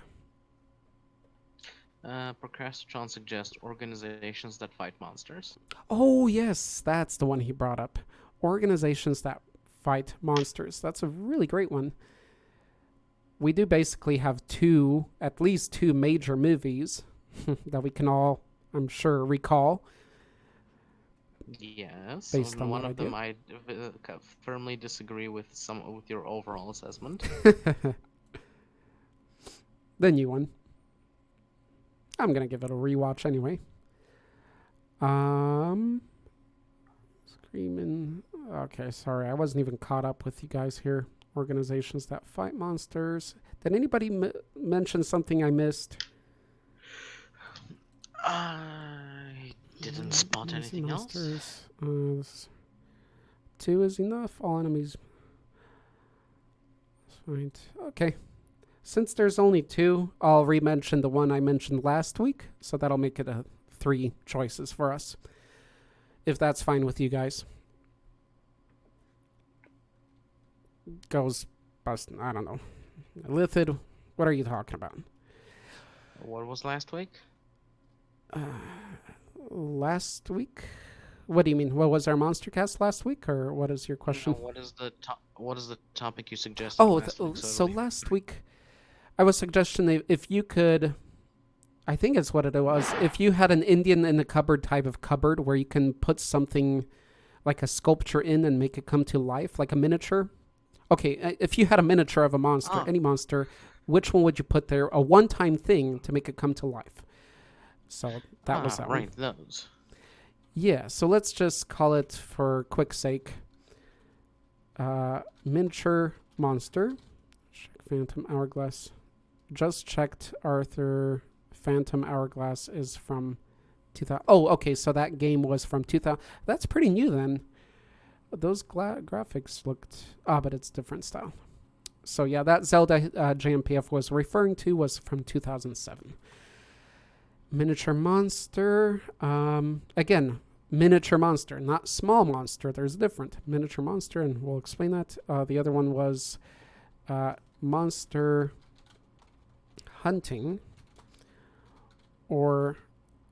Procrastitron suggests organizations that fight monsters. Oh, yes. That's the one he brought up. Organizations that fight monsters. That's a really great one. We do basically have at least two major movies that we can all, I'm sure, recall. Yes. Based on one that of them, I firmly disagree with your overall assessment. The new one. I'm gonna give it a rewatch anyway. Screaming. Okay, sorry, I wasn't even caught up with you guys here. Organizations that fight monsters. Did anybody mention something I missed? I didn't spot anything else. Two is enough. All enemies. Right. Okay. Since there's only two, I'll re-mention the one I mentioned last week, so that'll make it 3 choices for us, if that's fine with you guys. Goes bust. I don't know. Lithid, what are you talking about? What was last week? Last week? What do you mean? What was our Monstercast last week, or what is your question? No, what is the topic you suggested? Oh, last week, so last week I was suggesting if you could, I think it's what it was, if you had an Indian in the cupboard type of cupboard where you can put something like a sculpture in and make it come to life, like a miniature. Okay, if you had a miniature of a monster, any monster, which one would you put there? A one-time thing to make it come to life. So that was that right, one. those. Yeah, so let's just call it, for quick sake, miniature monster. Check Phantom Hourglass. Just checked, Arthur. Phantom Hourglass is from 2000. Oh, okay, so that game was from 2000. That's pretty new then. Those graphics looked... but it's different style. So yeah, that Zelda JMPF was referring to was from 2007. Miniature monster. Again, miniature monster, not small monster. There's a different miniature monster, and we'll explain that. The other one was monster hunting or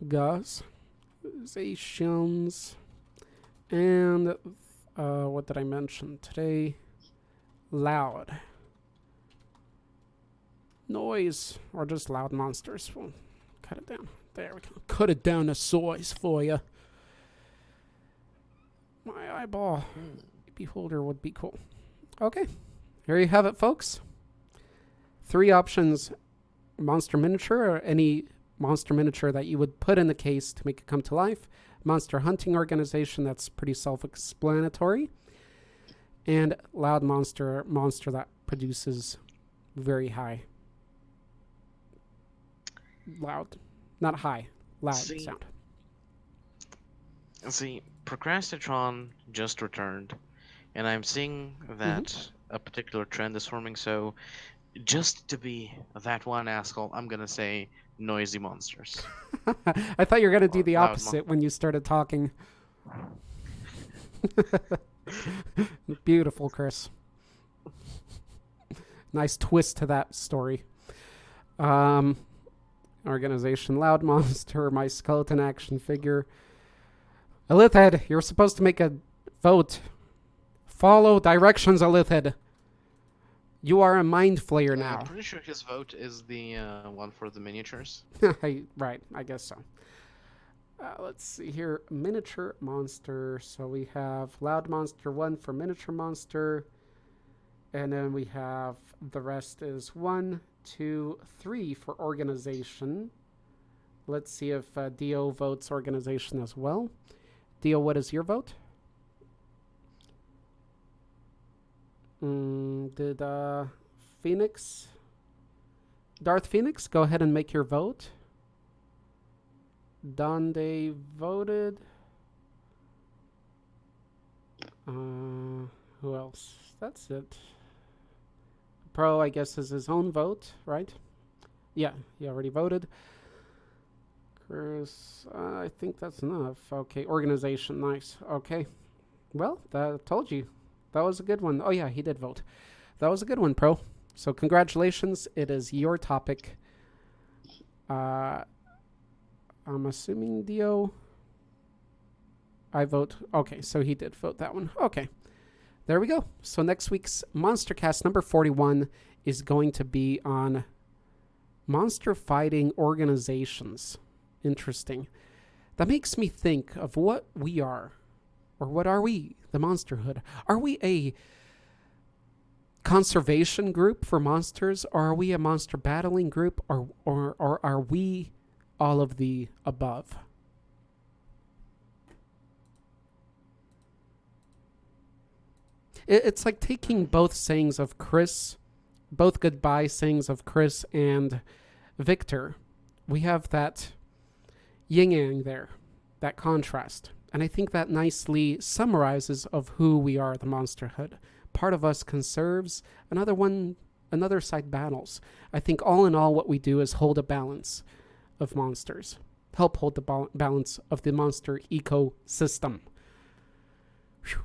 organizations. And what did I mention today? Loud. Noise or just loud monsters. We'll cut it down. There we go. Cut it down to size for you. My eyeball beholder would be cool. Okay. Here you have it, folks. 3 options. Monster miniature, or any monster miniature that you would put in the case to make it come to life. Monster hunting organization, that's pretty self-explanatory. And loud monster that produces very high. Loud. Not high. Loud sound. See, Procrastitron just returned, and I'm seeing that a particular trend is forming, so just to be that one asshole, I'm gonna say noisy monsters. I thought you were going to do the Loud opposite when you started talking. Beautiful, Chris. Nice twist to that story. Organization Loud Monster, my skeleton action figure. Elithhead, you're supposed to make a vote. Follow directions, Elithhead. You are a mind flayer now. I'm pretty sure his vote is the one for the miniatures. Right, I guess so. Let's see here. Miniature monster. So we have Loud Monster 1 for miniature monster. And then we have the rest is 1, 2, 3 for organization. Let's see if Dio votes organization as well. Dio, what is your vote? Did Phoenix? Darth Phoenix, go ahead and make your vote. Donde voted. Who else? That's it. Pro, I guess, is his own vote, right? Yeah, he already voted. Chris, I think that's enough. Okay, organization, nice. Okay. Well, that told you. That was a good one. Oh, yeah, he did vote. That was a good one, Pro. So congratulations. It is your topic. I'm assuming Dio. I vote. Okay, so he did vote that one. Okay. There we go. So next week's Monstercast number 41 is going to be on monster fighting organizations. Interesting. That makes me think of what we are. Or what are we? The Monsterhood. Are we a conservation group for monsters? Or are we a monster battling group? Or are we all of the above? It's like taking both sayings of Chris, both goodbye sayings of Chris and Victor. We have that yin-yang there, that contrast. And I think that nicely summarizes of who we are, the Monsterhood. Part of us conserves, another side battles. I think all in all what we do is hold a balance of monsters. Help hold the balance of the monster ecosystem. Whew.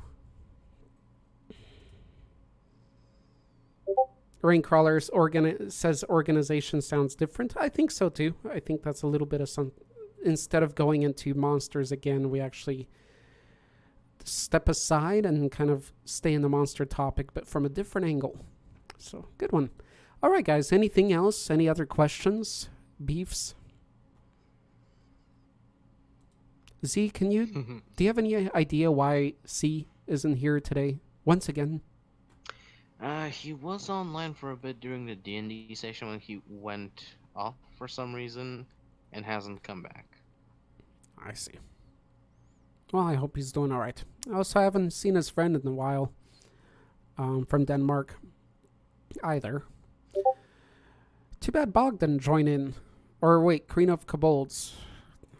Raincrawlers says organization sounds different. I think so too. I think that's a little bit of some. Instead of going into monsters again, we actually step aside and kind of stay in the monster topic, but from a different angle. So, good one. All right, guys. Anything else? Any other questions? Beefs? Z, do you have any idea why C isn't here today? Once again. He was online for a bit during the D&D session when he went off for some reason and hasn't come back. I see. Well, I hope he's doing all right. I also haven't seen his friend in a while from Denmark either. Too bad Bog didn't join in. Or wait, Queen of Kobolds.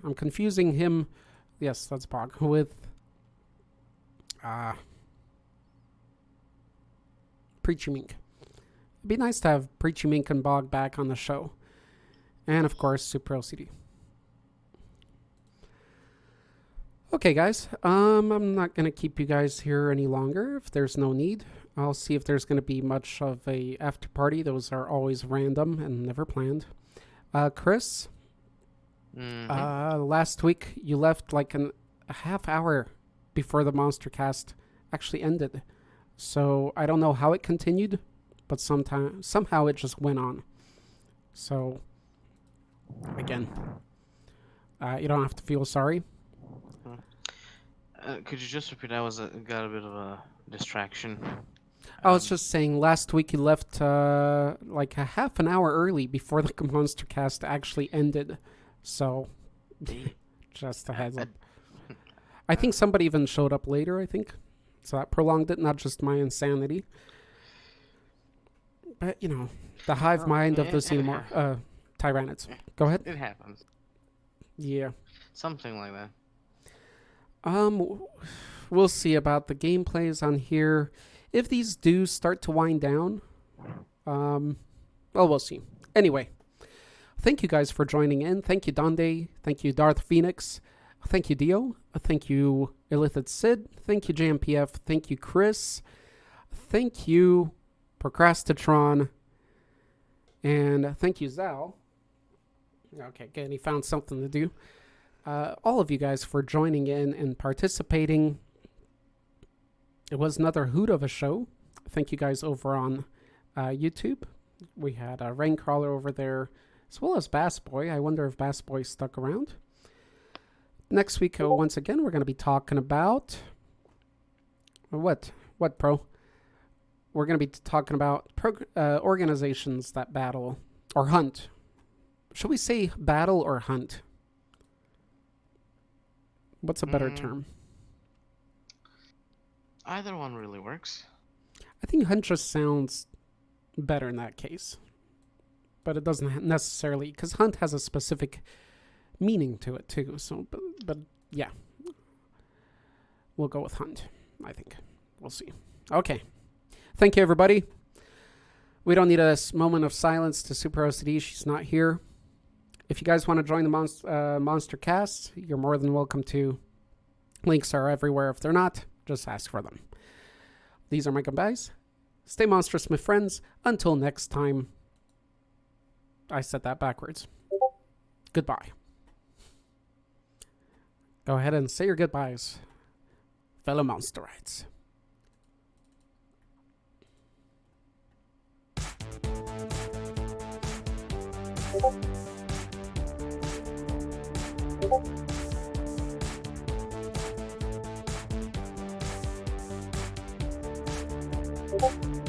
I'm confusing him. Yes, that's Bog. With Preachy Mink. It'd be nice to have Preachy Mink and Bog back on the show. And of course, Super LCD. Okay, guys. I'm not going to keep you guys here any longer if there's no need. I'll see if there's going to be much of a after party. Those are always random and never planned. Chris, last week you left like a half hour before the Monstercast actually ended. So I don't know how it continued, but somehow it just went on. So, again, You don't have to feel sorry. Could you just repeat? Got a bit of a distraction. I was just saying, last week you left like a half an hour early before the Monstercast actually ended. So, just a heads up. I think somebody even showed up later, I think. So that prolonged it, not just my insanity. But, you know, the hive mind of the Xenomorph, Tyranids. Go ahead. It happens. Yeah. Something like that. We'll see about the gameplays on here. If these do start to wind down, well, we'll see. Anyway, thank you guys for joining in. Thank you, Donde. Thank you, Darth Phoenix. Thank you, Dio. Thank you, Illithid Sid. Thank you, JMPF. Thank you, Chris. Thank you, Procrastitron. And thank you, Zal. Okay, good. He found something to do. All of you guys for joining in and participating. It was another hoot of a show. Thank you guys over on YouTube. We had a Raincrawler over there, as well as Bass Boy. I wonder if Bass Boy stuck around. Next week, once again, we're going to be talking about... What, Pro? We're going to be talking about organizations that battle or hunt. Should we say battle or hunt? What's a better term? Either one really works. I think hunt just sounds better in that case. But it doesn't necessarily, because hunt has a specific meaning to it too. So, but yeah. We'll go with hunt, I think. We'll see. Okay. Thank you, everybody. We don't need a moment of silence to Super OCD. She's not here. If you guys want to join the Monstercast, you're more than welcome to. Links are everywhere. If they're not, just ask for them. These are my goodbyes. Stay monstrous, my friends. Until next time. I said that backwards. Goodbye. Go ahead and say your goodbyes, fellow Monsterites. Thank you.